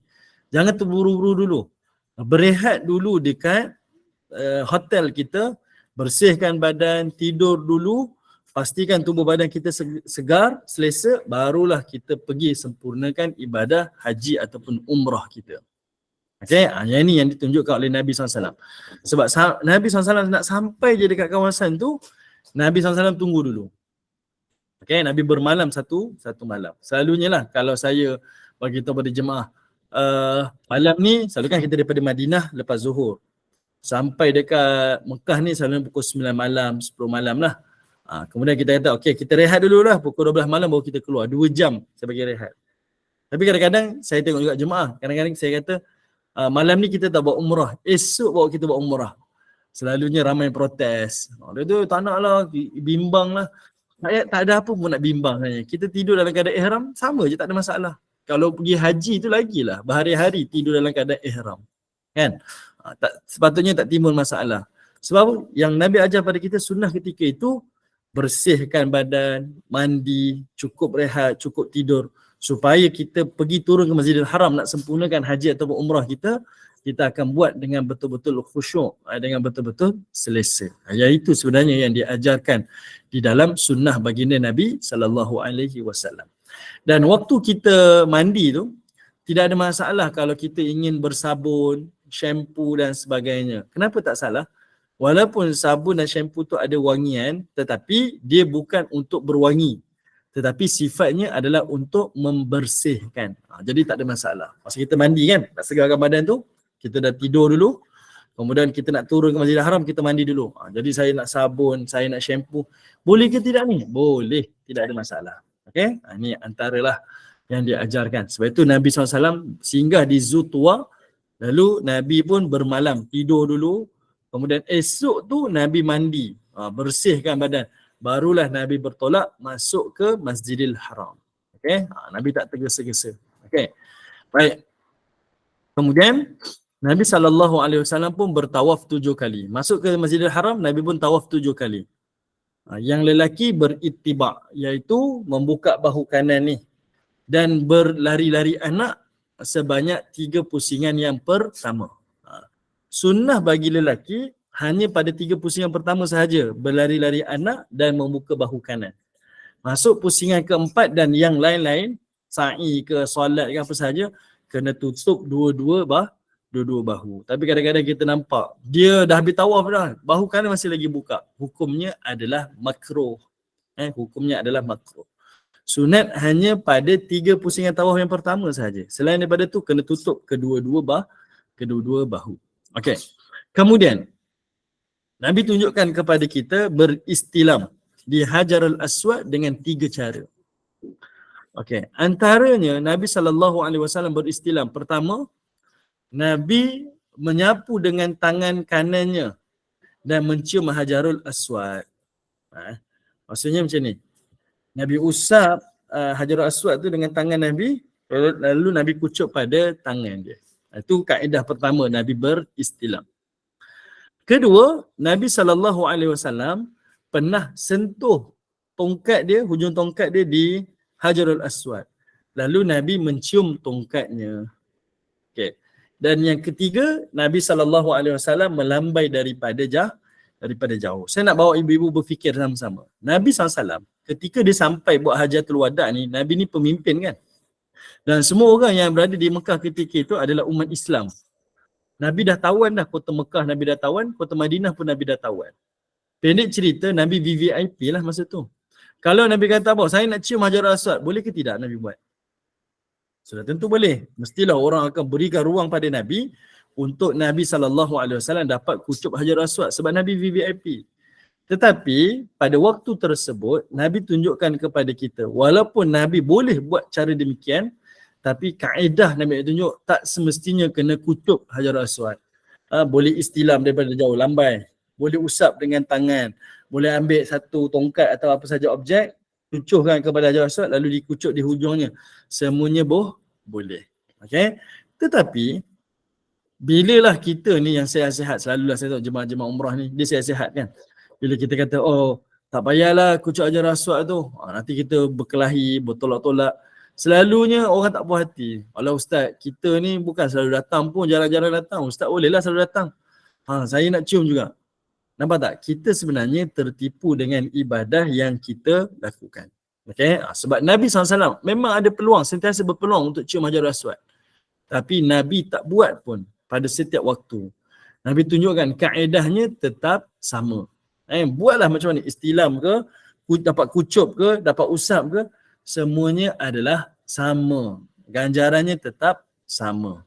Jangan terburu-buru dulu. Berehat dulu dekat hotel kita, bersihkan badan, tidur dulu, pastikan tubuh badan kita segar, selesa, barulah kita pergi sempurnakan ibadah haji ataupun umrah kita. Okey, yang ini yang ditunjukkan oleh Nabi SAW. Sebab Nabi SAW nak sampai je dekat kawasan tu, Nabi SAW tunggu dulu. Okey, Nabi bermalam satu malam. Selalunya lah kalau saya bagi tahu pada jemaah, malam ni selalu kan kita daripada Madinah lepas Zuhur. Sampai dekat Mekah ni selalu pukul 9 malam, 10 malam lah. Kemudian kita kata, okey kita rehat dulu lah, pukul 12 malam baru kita keluar. 2 jam saya bagi rehat. Tapi kadang-kadang saya tengok juga jemaah, kadang-kadang saya kata, malam ni kita tak buat umrah, esok bawa kita buat umrah. Selalunya ramai protes. Dia tu tak nak lah, bimbang lah. Tak ada apa pun nak bimbang sebenarnya. Kita tidur dalam keadaan ihram, sama je, tak ada masalah. Kalau pergi haji tu lagilah, berhari-hari tidur dalam keadaan ihram. Kan? Sepatutnya tak timbul masalah. Sebab yang Nabi ajar pada kita sunnah ketika itu, bersihkan badan, mandi, cukup rehat, cukup tidur. Supaya kita pergi turun ke Masjidil Haram nak sempurnakan haji ataupun umrah kita akan buat dengan betul-betul khusyuk, dengan betul-betul selesa. Iaitu sebenarnya yang diajarkan di dalam sunnah baginda Nabi SAW. Dan waktu kita mandi tu, tidak ada masalah kalau kita ingin bersabun, shampoo dan sebagainya. Kenapa tak salah? Walaupun sabun dan shampoo tu ada wangian, tetapi dia bukan untuk berwangi. Tetapi sifatnya adalah untuk membersihkan. Jadi tak ada masalah. Masa kita mandi kan, nak segarkan badan tu, kita dah tidur dulu. Kemudian kita nak turun ke Masjidil Haram, kita mandi dulu. Jadi saya nak sabun, saya nak shampoo. Boleh ke tidak ni? Boleh. Tidak ada masalah. Okay? Ini antaralah yang diajarkan. Sebab itu Nabi SAW singgah di Zutua. Lalu Nabi pun bermalam, tidur dulu. Kemudian esok tu Nabi mandi. Bersihkan badan. Barulah Nabi bertolak masuk ke Masjidil Haram. Okay? Nabi tak tergesa-gesa. Okay. Baik. Kemudian Nabi SAW pun bertawaf 7 kali. Masuk ke Masjidil Haram, Nabi pun tawaf 7 kali. Yang lelaki berittiba', iaitu membuka bahu kanan ni. Dan berlari-lari anak sebanyak 3 pusingan yang pertama. Sunnah bagi lelaki hanya pada 3 pusingan pertama sahaja. Berlari-lari anak dan membuka bahu kanan. Masuk pusingan keempat dan yang lain-lain, sa'i ke solat ke apa sahaja, kena tutup dua-dua bahu. Tapi kadang-kadang kita nampak dia dah habis tawaf dah, bahu kanan masih lagi buka. Hukumnya adalah makruh. Hukumnya adalah makruh. Sunat hanya pada 3 pusingan tawaf yang pertama sahaja. Selain daripada tu kena tutup kedua-dua bahu. Okey. Kemudian Nabi tunjukkan kepada kita beristilam di Hajarul Aswad dengan 3 cara. Okey, antaranya Nabi SAW beristilam. Pertama, Nabi menyapu dengan tangan kanannya dan mencium Hajarul Aswad. Maksudnya macam ni. Nabi usap Hajarul Aswad tu dengan tangan Nabi, lalu Nabi kucup pada tangan dia. Itu kaedah pertama Nabi beristilam. Kedua, Nabi SAW pernah sentuh tongkat dia, hujung tongkat dia di Hajarul Aswad. Lalu Nabi mencium tongkatnya. Okay. Dan yang ketiga, Nabi SAW melambai daripada jauh. Saya nak bawa ibu-ibu berfikir sama-sama. Nabi SAW ketika dia sampai buat Hajatul Wada' ni, Nabi ni pemimpin kan. Dan semua orang yang berada di Mekah ketika itu adalah umat Islam. Nabi dah tawan dah, kota Mekah Nabi dah tawan, kota Madinah pun Nabi dah tawan. Pendek cerita, Nabi VVIP lah masa tu. Kalau Nabi kata apa, saya nak cium Hajarul Aswad, boleh ke tidak Nabi buat? Sudah tentu boleh. Mestilah orang akan berikan ruang pada Nabi untuk Nabi SAW dapat kucup Hajarul Aswad sebab Nabi VVIP. Tetapi pada waktu tersebut, Nabi tunjukkan kepada kita, walaupun Nabi boleh buat cara demikian, tapi kaedah Nabi tunjuk tak semestinya kena kucup Hajarul Aswad. Boleh istilam daripada jauh, lambai. Boleh usap dengan tangan. Boleh ambil satu tongkat atau apa saja objek, cucuhkan kepada Hajarul Aswad lalu dikucup di hujungnya. Semuanya boleh. Okay? Tetapi, bilalah kita ni yang sihat-sihat, selalulah saya tahu jemaah-jemaah umrah ni, dia sihat-sihat kan. Bila kita kata, oh tak payahlah kucup Hajarul Aswad tu, nanti kita berkelahi, bertolak-tolak. Selalunya orang tak puas hati. Alah ustaz, kita ni bukan selalu datang pun, jarang-jarang datang. Ustaz bolehlah selalu datang. Saya nak cium juga. Nampak tak? Kita sebenarnya tertipu dengan ibadah yang kita lakukan. Okay? Sebab Nabi SAW memang ada peluang, sentiasa berpeluang untuk cium Hajarul Aswad. Tapi Nabi tak buat pun pada setiap waktu. Nabi tunjukkan kaedahnya tetap sama. Buatlah macam mana, istilam ke, dapat kucup ke, dapat usap ke, semuanya adalah sama. Ganjarannya tetap sama.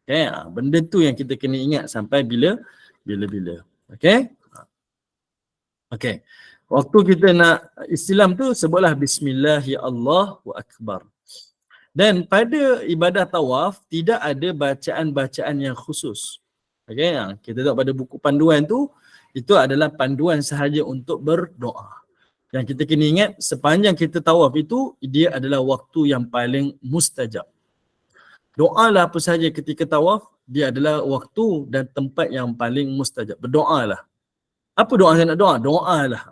Okay? Benda tu yang kita kena ingat sampai bila-bila. Okay? Okay. Waktu kita nak istilam tu, sebutlah Bismillah ya Allahu Akbar. Dan pada ibadah tawaf tidak ada bacaan-bacaan yang khusus. Okey, kita tengok pada buku panduan tu, itu adalah panduan sahaja untuk berdoa. Yang kita kena ingat, sepanjang kita tawaf itu, dia adalah waktu yang paling mustajab. Doalah apa sahaja ketika tawaf, dia adalah waktu dan tempat yang paling mustajab. Berdoalah. Apa doa saya nak doa? Doalah.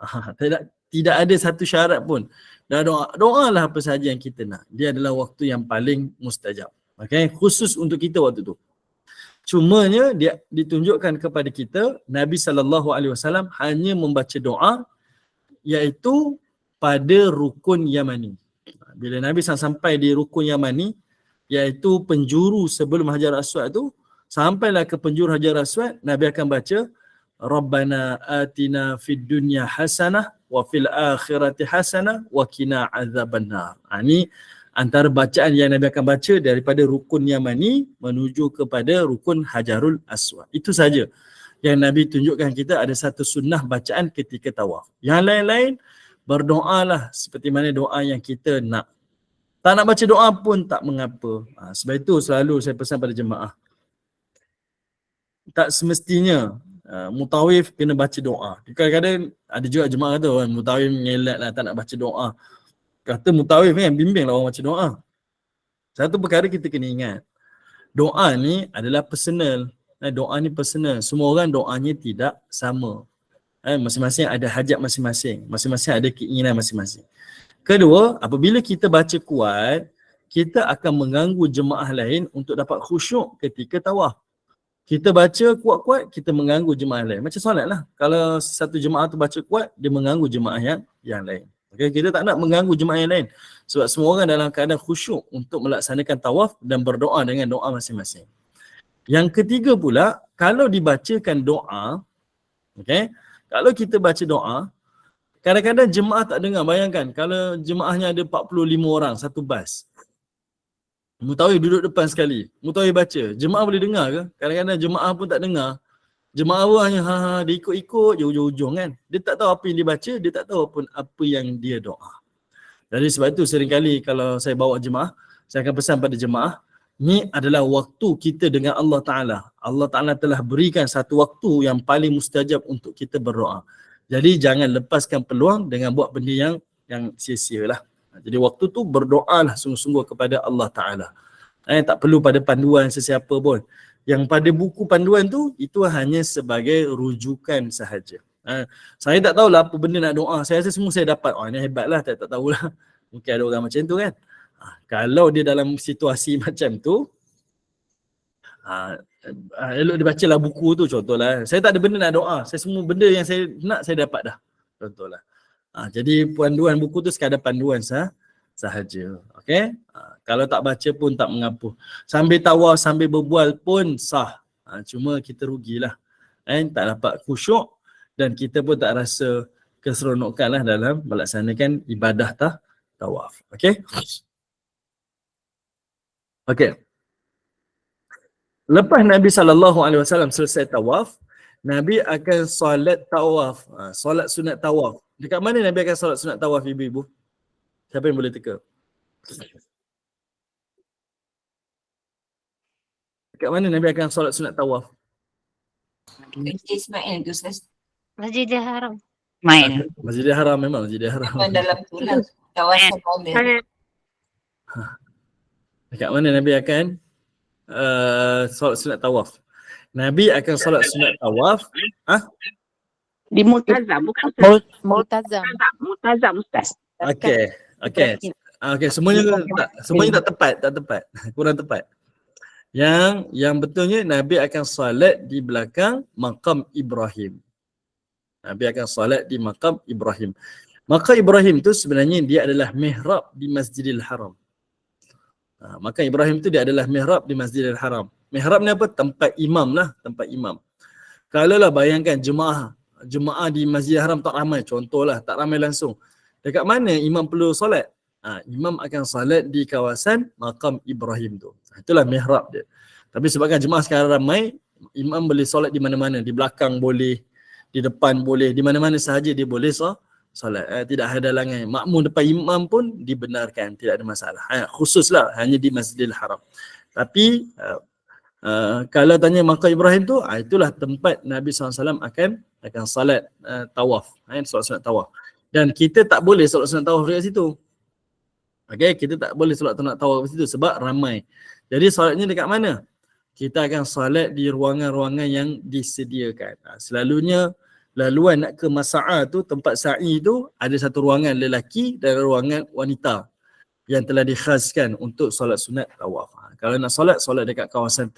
Tidak ada satu syarat pun. Dah doalah apa sahaja yang kita nak. Dia adalah waktu yang paling mustajab. Okay? Khusus untuk kita waktu tu. Cumanya dia ditunjukkan kepada kita, Nabi SAW hanya membaca doa iaitu pada rukun Yamani. Bila Nabi sampai di rukun Yamani, iaitu penjuru sebelum Hajar Aswad tu, sampailah ke penjuru Hajar Aswad, Nabi akan baca Rabbana atina fid dunya hasanah wa fil akhirati hasanah wa qina azabannar. Ini antara bacaan yang Nabi akan baca daripada rukun Yamani menuju kepada rukun Hajarul Aswad. Itu saja yang Nabi tunjukkan kita ada satu sunnah bacaan ketika tawaf. Yang lain-lain berdoalah seperti mana doa yang kita nak. Tak nak baca doa pun tak mengapa. Sebab itu selalu saya pesan pada jemaah. Tak semestinya mutawif kena baca doa. Kadang-kadang ada juga jemaah kata, mutawif ngelat lah, tak nak baca doa. Kata mutawif kan, bimbing lah orang baca doa. Satu perkara kita kena ingat, doa ni adalah personal. Doa ni personal. Semua orang doanya tidak sama. Masing-masing ada hajat masing-masing. Masing-masing ada keinginan masing-masing. Kedua, apabila kita baca kuat, kita akan mengganggu jemaah lain untuk dapat khusyuk ketika tawaf. Kita baca kuat-kuat, kita mengganggu jemaah lain. Macam solat lah. Kalau satu jemaah tu baca kuat, dia mengganggu jemaah yang lain. Okay, kita tak nak mengganggu jemaah yang lain. Sebab semua orang dalam keadaan khusyuk untuk melaksanakan tawaf dan berdoa dengan doa masing-masing. Yang ketiga pula, kalau dibacakan doa, okay, kalau kita baca doa, kadang-kadang jemaah tak dengar. Bayangkan, kalau jemaahnya ada 45 orang, satu bas. Mutawif duduk depan sekali. Mutawif baca. Jemaah boleh dengar ke? Kadang-kadang jemaah pun tak dengar. Jemaah pun hanya dia ikut-ikut je ujung-ujung kan. Dia tak tahu apa yang dia baca, dia tak tahu pun apa yang dia doa. Jadi sebab itu seringkali kalau saya bawa jemaah, saya akan pesan pada jemaah, ni adalah waktu kita dengan Allah Ta'ala. Allah Ta'ala telah berikan satu waktu yang paling mustajab untuk kita berdoa. Jadi jangan lepaskan peluang dengan buat benda yang sia-sia lah. Jadi waktu tu berdoalah sungguh-sungguh kepada Allah Ta'ala. Tak perlu pada panduan sesiapa pun. Yang pada buku panduan tu, itu hanya sebagai rujukan sahaja. Saya tak tahulah apa benda nak doa. Saya rasa semua saya dapat. Ini hebatlah, tak tahulah. Mungkin ada orang macam tu kan. Kalau dia dalam situasi macam tu, elok dia bacalah buku tu contohlah. Saya tak ada benda nak doa. Saya semua benda yang saya nak, saya dapat dah. Contohlah. Jadi panduan buku tu sekadar panduan sahaja. Okey? Kalau tak baca pun tak mengapa. Sambil tawaf, sambil berbual pun sah. Cuma kita rugilah. Tak dapat khusyuk dan kita pun tak rasa keseronokan lah dalam melaksanakan ibadah tawaf. Okey? Okey. Lepas Nabi SAW selesai tawaf, Nabi akan solat tawaf. Solat sunat tawaf. Dekat mana Nabi akan solat sunat tawaf, ibu-ibu? Siapa yang boleh teka? Dekat mana Nabi akan solat sunat tawaf? Masjid Ismail tu Ustaz. Masjidil Haram. Main. Masjidil Haram, memang Masjidil Haram. Dalam tu lah. Kawasan mana. Dekat mana Nabi akan solat sunat tawaf? Nabi akan solat sunat tawaf. Di Multazam, bukan Multazam. Multazam Ustaz. Okey. Semuanya tak tepat. Kurang tepat. Yang betulnya Nabi akan solat di belakang maqam Ibrahim. Nabi akan solat di maqam Ibrahim. Maqam Ibrahim tu sebenarnya dia adalah mihrab di Masjidil Haram. Maqam Ibrahim tu dia adalah mihrab di Masjidil Haram. Mihrab ni apa? Tempat imam lah, tempat imam. Kalau lah bayangkan jemaah di Masjidil Haram tak ramai, contohlah tak ramai langsung. Dekat mana imam perlu solat? Imam akan solat di kawasan maqam Ibrahim tu. Itulah mihrab dia. Tapi sebabkan jemaah sekarang ramai, imam boleh solat di mana-mana. Di belakang boleh, di depan boleh, di mana-mana sahaja dia boleh solat. Tidak ada halangan. Makmum depan imam pun dibenarkan, tidak ada masalah. Khususlah hanya di Masjidil Haram. Tapi kalau tanya Maqam Ibrahim tu, itulah tempat Nabi SAW akan salat tawaf. Solat sunat tawaf. Dan kita tak boleh solat sunat tawaf dekat situ. Okay, kita tak boleh solat sunat tawaf di situ sebab ramai. Jadi solatnya dekat mana? Kita akan solat di ruangan-ruangan yang disediakan. Selalunya laluan nak ke Mas'ah tu, tempat sa'i tu, ada satu ruangan lelaki dan ruangan wanita yang telah dikhaskan untuk solat sunat tawaf. Kalau nak solat dekat kawasan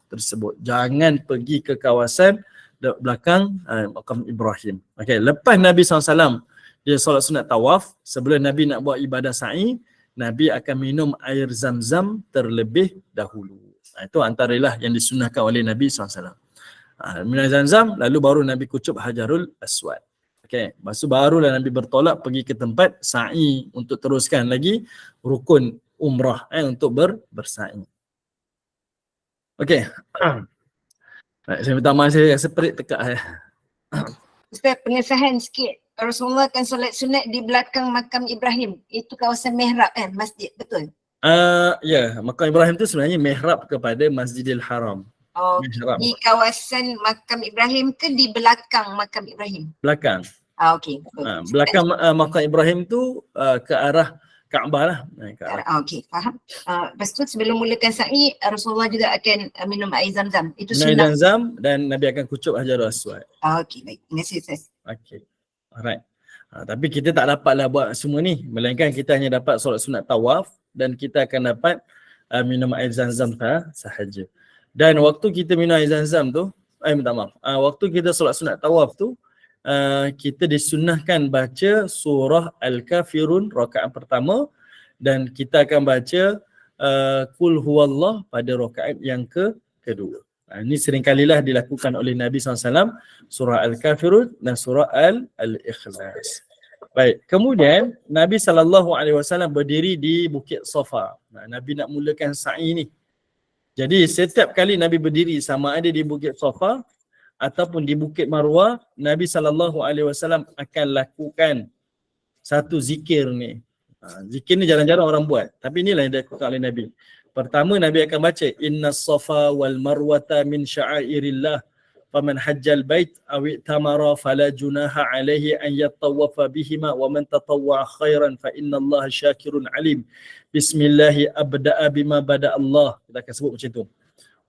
tersebut. Jangan pergi ke kawasan belakang Maqam Ibrahim. Okey, lepas Nabi SAW dia solat sunat tawaf, sebelum Nabi nak buat ibadah sa'i, Nabi akan minum air zam-zam terlebih dahulu. Itu antaralah yang disunnahkan oleh Nabi SAW. Minum air zam-zam, lalu baru Nabi kucup Hajarul Aswad. Okay. Lepas tu barulah Nabi bertolak pergi ke tempat sa'i untuk teruskan lagi rukun umrah untuk bersa'i. Okey. Saya minta maaf, saya rasa perit tekak. Ustaz, pengesahan sikit. Rasulullah kan solat sunat di belakang makam Ibrahim. Itu kawasan mihrab kan, masjid, betul? Ya, makam Ibrahim tu sebenarnya mihrab kepada Masjidil Haram. Oh, Mihrab. di kawasan makam Ibrahim ke di belakang makam Ibrahim? Belakang. Okey. Belakang makam Ibrahim tu ke arah Kaabah lah. Okey, faham. Lepas tu sebelum mulakan sa'i, Rasulullah juga akan minum air zam-zam. Itu Minum air sunnah. zam-zam dan Nabi akan kucup Hajarul Aswad. Okey, baik. Terima kasih Ustaz. Okey. Alright. Tapi kita tak dapatlah buat semua ni. Melainkan kita hanya dapat solat sunat tawaf dan kita akan dapat minum air zam-zam sahaja. Dan waktu kita minum air zam-zam tu, minta maaf. Waktu kita solat sunat tawaf tu, kita disunnahkan baca surah Al-Kafirun rakaat pertama dan kita akan baca Qul Huwallah pada rakaat yang kedua. Ini seringkalilah dilakukan oleh Nabi SAW, surah Al-Kafirun dan surah Al-Ikhlas. Baik, kemudian Nabi SAW berdiri di Bukit Safa. Nabi nak mulakan sa'i ni. Jadi setiap kali Nabi berdiri, sama ada di Bukit Safa ataupun di Bukit Marwah, Nabi SAW akan lakukan satu zikir ni. Zikir ni jarang-jarang orang buat, tapi inilah yang dilakukan oleh Nabi. Pertama, Nabi akan baca Inna safa wal marwata min sya'airillah faman hajjal bait aw i'tamara fala junaha alaihi an yatawafa bihima wa man tatawwa khairan fa innallaha syakirun alim. Bismillah abda'a bima bada Allah. Kita akan sebut macam tu.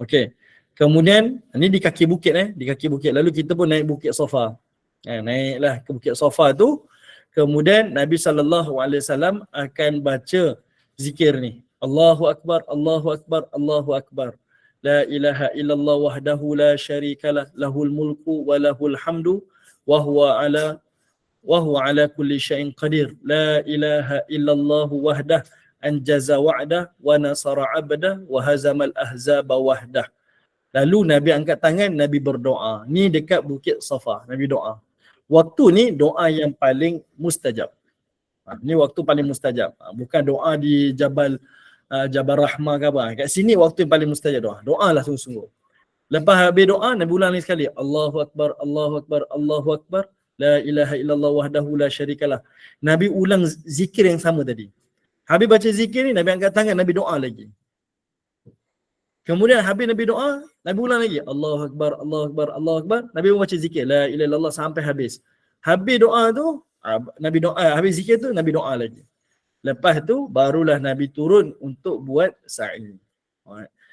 Okey. Kemudian ni di kaki bukit di kaki bukit. Lalu kita pun naik Bukit Safa. Naiklah ke Bukit Safa tu. Kemudian Nabi SAW akan baca zikir ni. Allahu Akbar, Allahu Akbar, Allahu Akbar. La ilaha illallah wahdahu la syarikalah, lahul mulku wa lahul hamdu wa huwa ala kulli syai'in qadir. La ilaha illallah wahdah anjaza wa'dah wa nasara 'abdah wa hazamal ahzaba wahdah. Lalu Nabi angkat tangan, Nabi berdoa. Ni dekat Bukit Safa, Nabi doa. Waktu ni doa yang paling mustajab. Ni waktu paling mustajab. Bukan doa di Jabal Rahmah ke apa. Kat sini waktu yang paling mustajab doa. Doalah sungguh-sungguh. Lepas habis doa, Nabi ulang lagi sekali. Allahu Akbar, Allahu Akbar, Allahu Akbar. La ilaha illallah wahdahu la syarikalah. Nabi ulang zikir yang sama tadi. Habis baca zikir ni, Nabi angkat tangan, Nabi doa lagi. Kemudian habis Nabi doa, Nabi ulang lagi. Allahu Akbar, Allahu Akbar, Allahu Akbar. Nabi baca zikir. La ilaha illallah sampai habis. Habis doa tu, Nabi doa, habis zikir tu, Nabi doa lagi. Lepas tu, barulah Nabi turun untuk buat sa'i.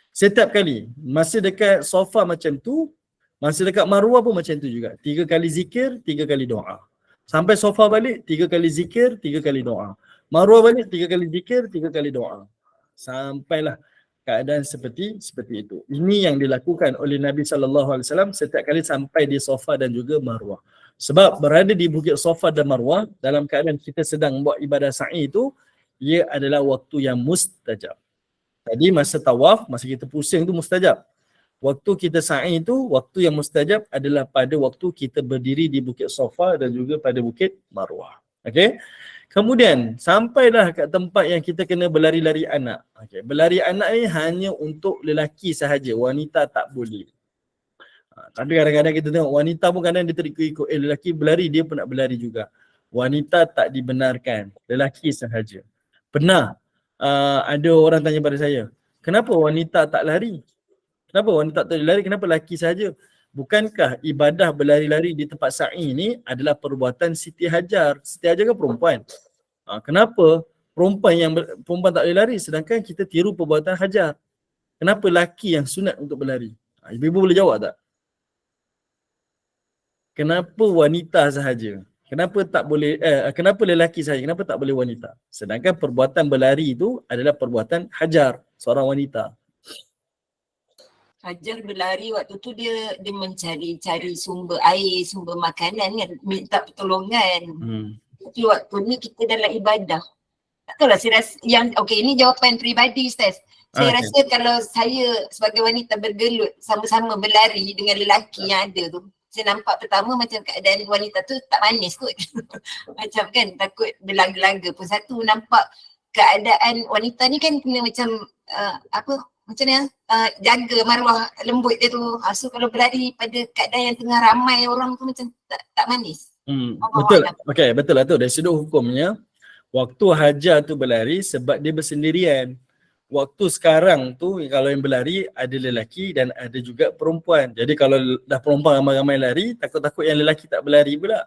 Setiap kali, masa dekat Safa macam tu, masa dekat Marwah pun macam tu juga. 3 kali zikir, 3 kali doa. Sampai Safa balik, 3 kali zikir, 3 kali doa. Marwah balik, 3 kali zikir, 3 kali doa. Sampailah keadaan seperti itu. Ini yang dilakukan oleh Nabi SAW setiap kali sampai di Safa dan juga Marwah. Sebab berada di Bukit Safa dan Marwah dalam keadaan kita sedang buat ibadah sa'i itu, ia adalah waktu yang mustajab. Tadi masa tawaf, masa kita pusing itu mustajab. Waktu kita sa'i itu, waktu yang mustajab adalah pada waktu kita berdiri di Bukit Safa dan juga pada Bukit Marwah. Okey. Kemudian sampailah kat tempat yang kita kena berlari-lari anak. Okey, berlari anak ni hanya untuk lelaki sahaja, wanita tak boleh. Tapi kadang-kadang kita tengok wanita pun kadang dia terikut-ikut. Lelaki berlari, dia pun nak berlari juga. wanita tak dibenarkan, lelaki sahaja. Pernah ada orang tanya pada saya, kenapa wanita tak lari? Kenapa wanita tak lari? Kenapa lelaki sahaja? Bukankah ibadah berlari-lari di tempat sa'i ni adalah perbuatan Siti Hajar? Siti Hajar kan perempuan. Kenapa perempuan tak boleh lari sedangkan kita tiru perbuatan Hajar? Kenapa lelaki yang sunat untuk berlari? Ibu-ibu boleh jawab tak? Kenapa wanita sahaja? Kenapa tak boleh kenapa lelaki sahaja? Kenapa tak boleh wanita? Sedangkan perbuatan berlari itu adalah perbuatan Hajar, seorang wanita. Hajar berlari waktu tu dia mencari sumber air, sumber makanan kan, minta pertolongan. Tapi waktu ni kita dalam ibadah. Tak tahulah saya rasa ini jawapan peribadi Ustaz. Saya rasa kalau saya sebagai wanita bergelut sama-sama berlari dengan lelaki yang ada tu, saya nampak pertama macam keadaan wanita tu tak manis kot. Macam kan takut berlaga-laga pun. Satu nampak keadaan wanita ni kan kena macam macam ni jaga maruah lembut dia tu. So kalau berlari pada keadaan yang tengah ramai orang tu macam tak manis. Betul. Okey, betul lah tu. Dari sudut hukumnya, waktu Hajar tu berlari sebab dia bersendirian. Waktu sekarang tu kalau yang berlari ada lelaki dan ada juga perempuan. Jadi kalau dah perempuan ramai-ramai lari, takut-takut yang lelaki tak berlari pula.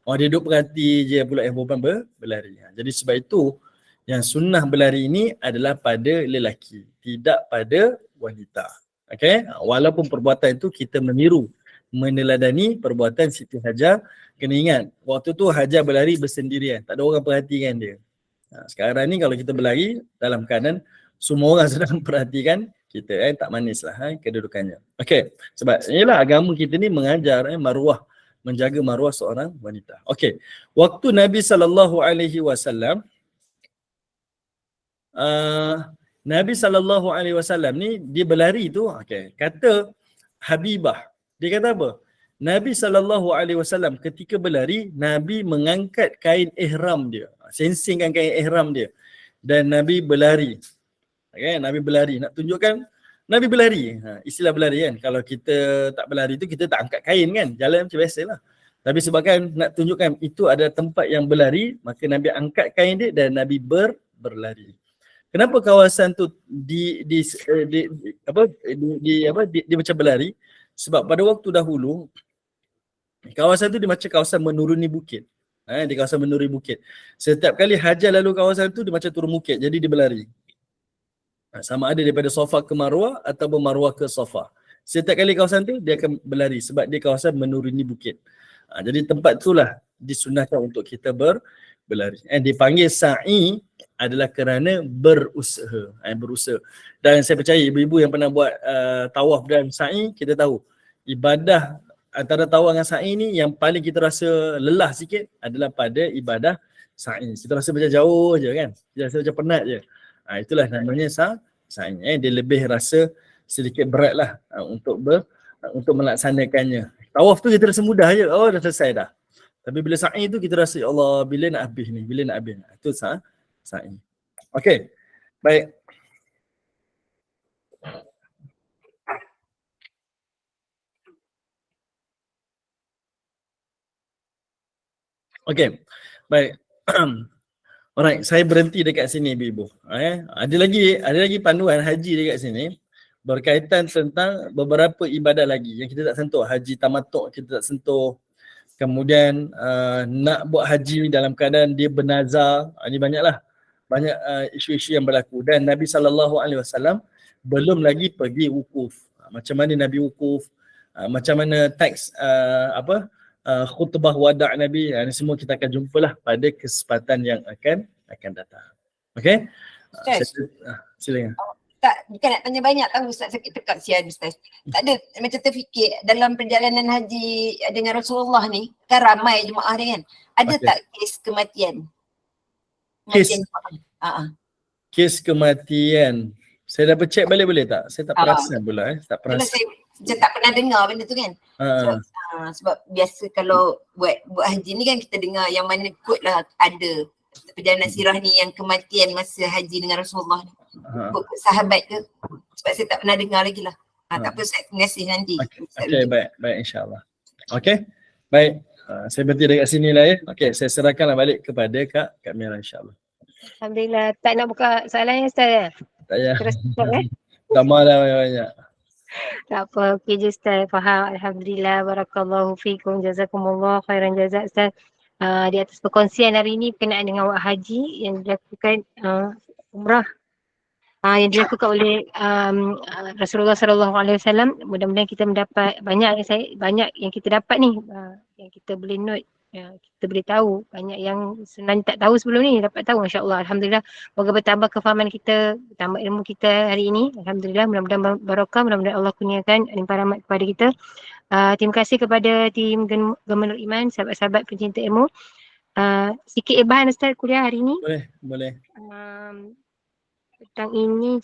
Dia duduk perhati je pula yang perempuan berlari. Jadi sebab itu yang sunnah berlari ini adalah pada lelaki, tidak pada wanita. Okey? Walaupun perbuatan itu kita meniru, meneladani perbuatan Siti Hajar. Kena ingat, waktu tu Hajar berlari bersendirian, tak ada orang perhatikan dia. Sekarang ni kalau kita berlari dalam keadaan semua orang sedang perhatikan kita, tak manislah kedudukannya. Okey, sebab inilah agama kita ni mengajar maruah, menjaga maruah seorang wanita. Okey, waktu Nabi SAW Nabi SAW ni dia berlari tu, kata Habibah, dia kata apa? Nabi SAW ketika berlari, Nabi mengangkat kain ihram dia, sensingkan kain ihram dia, dan Nabi berlari. Nabi berlari, nak tunjukkan Nabi berlari. Istilah berlari kan, kalau kita tak berlari tu kita tak angkat kain kan, jalan macam biasalah. Tapi sebabkan nak tunjukkan itu ada tempat yang berlari, maka Nabi angkat kain dia dan Nabi berlari. Kenapa kawasan tu dia macam berlari? Sebab pada waktu dahulu kawasan tu dia macam kawasan menuruni bukit. Di kawasan menuruni bukit. Setiap kali Hajar lalu kawasan tu dia macam turun bukit, jadi dia berlari. Sama ada daripada Safa ke Marwah ataupun Marwah ke Safa. Setiap kali kawasan tu dia akan berlari sebab dia kawasan menuruni bukit. Jadi tempat itulah disunahkan untuk kita berlari. Dipanggil sa'i adalah kerana berusaha. Berusaha. Dan saya percaya ibu-ibu yang pernah buat tawaf dan sa'i, kita tahu ibadah antara tawaf dengan sa'i ni yang paling kita rasa lelah sikit adalah pada ibadah sa'i. Kita rasa macam jauh je kan. Kita rasa macam penat je. Itulah namanya sa'i. Dia lebih rasa sedikit berat lah untuk melaksanakannya. Tawaf tu kita rasa mudah je, dah selesai dah. Tapi bila sa'i tu kita rasa, ya Allah, bila nak habis ni, bila nak habis. Itu sa'i. Okey, baik. Okey, baik. Alright, saya berhenti dekat sini ibu-ibu. Ada lagi panduan haji dekat sini berkaitan tentang beberapa ibadah lagi yang kita tak sentuh. Haji tamattu' kita tak sentuh. Kemudian nak buat haji dalam keadaan dia bernazar. Ini banyaklah. Banyak isu-isu yang berlaku. Dan Nabi SAW belum lagi pergi wukuf. Macam mana Nabi wukuf, macam mana teks khutbah wada' Nabi, ini semua kita akan jumpalah pada kesempatan yang akan datang. Okey? Silakan. Bukan nak tanya banyak tahu Ustaz, sakit tekak sian Ustaz. Tak ada macam terfikir dalam perjalanan haji dengan Rasulullah ni, kan ramai jemaah dia kan. Ada tak kes kematian? Kes kematian. Saya dapat check balik boleh tak? Saya tak perasan pula Tak perasan. Saya tak pernah dengar benda tu kan. Sebab biasa kalau buat haji ni kan kita dengar yang mana kot lah ada perjalanan sirah ni yang kematian masa haji dengan Rasulullah ni. Kot sahabat ke. Sebab saya tak pernah dengar lagi lah. Tak apa, saya terima kasih nanti. Okey, baik insyaAllah. Okey, baik. Saya berhenti dekat sini lah ya. Okey, saya serahkanlah balik kepada Kak Mira insya-Allah. Alhamdulillah. Tak nak buka soalan ya Ustaz ya? Tak payah. Terus Ustaz Tambah dah banyak-banyak. Tak apa. Okey je Ustaz. Faham. Alhamdulillah. Barakallahu fikum. Jazakumullah khairan jazak Ustaz. Di atas perkongsian hari ini berkenaan dengan awak haji yang dilakukan umrah yang dilakukan oleh Rasulullah SAW. Mudah-mudahan kita mendapat banyak yang kita dapat ni, yang kita boleh note, kita boleh tahu. Banyak yang sebenarnya tak tahu sebelum ni dapat tahu, insya-Allah. Alhamdulillah, moga bertambah kefahaman kita, bertambah ilmu kita hari ini. Alhamdulillah, mudah-mudahan barakah, mudah-mudahan Allah kurniakan limpah rahmat kepada kita. Terima kasih kepada tim Gemenur Iman, sahabat-sahabat pencinta ilmu. Sikit ebahan Ustaz kuliah hari ini. Boleh. Petang ini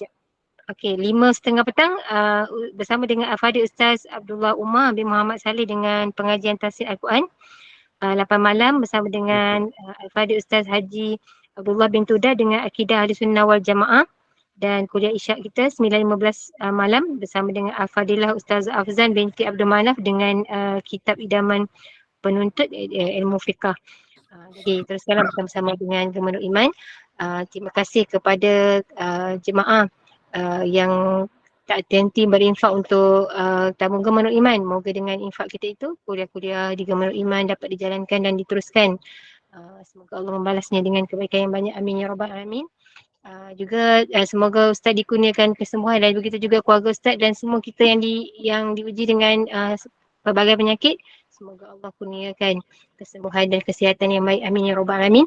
okey, 5:30 petang bersama dengan Al-Fadhil Ustaz Abdullah Umar bin Muhammad Saleh dengan pengajian tafsir Al-Quran. 8 malam bersama dengan Al-Fadhil Ustaz Haji Abdullah bin Tudah dengan Akidah Ahlussunnah wal Jamaah, dan kuliah isyak kita 9:15 malam bersama dengan Al-Fadhilah Ustaz Afzan binti Abdul Manaf dengan kitab idaman penuntut ilmu fiqah. Jadi teruskanlah bersama-sama dengan Gemenur Iman. Terima kasih kepada jemaah yang tak henti berinfak untuk tabung Gemenur Iman. Moga dengan infak kita itu kuliah-kuliah di Gemenur Iman dapat dijalankan dan diteruskan. Semoga Allah membalasnya dengan kebaikan yang banyak. Amin ya rabbal alamin. Juga semoga Ustaz dikurniakan kesembuhan dan begitu juga keluarga Ustaz dan semua kita yang diuji dengan pelbagai penyakit. Semoga Allah kurniakan kesembuhan dan kesihatan yang baik. Amin ya rabbal alamin.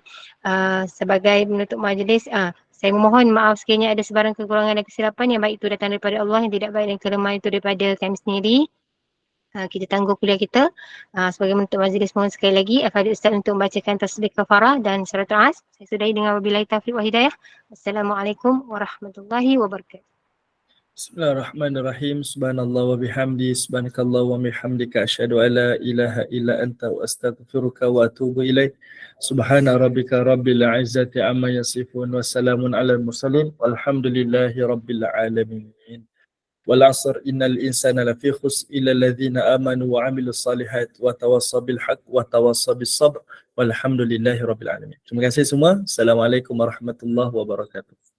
Sebagai penutup majlis, saya memohon maaf sekiranya ada sebarang kekurangan dan kesilapan. Yang baik itu datang daripada Allah, yang tidak baik dan kelemahan itu daripada kami sendiri. Kita tangguh kuliah kita. Sebagai penutup majlis, mohon sekali lagi Al-Fadhil Ustaz untuk membacakan tasbih kafarah dan suratul As. Saya sudahi dengan wabillahi taufiq wa hidayah. Assalamualaikum warahmatullahi wabarakatuh. Bismillahirrahmanirrahim. Subhanallah wa bihamdi, subhanakallah wa bihamdika, asyhadu an la ilaha illa anta wa astaghfiruka wa atubu ilaik. Subhana rabbika rabbil izzati amma yasifun wa salamun alal mursalin walhamdulillahi rabbil alamin. Wal 'asr innal insana lafi khusr illa alladhina amanu wa 'amilus salihat wa tawassaw bil haqq wa tawassaw bis sabr walhamdulillahi rabbil alamin. Terima kasih semua. Assalamualaikum warahmatullahi wabarakatuh.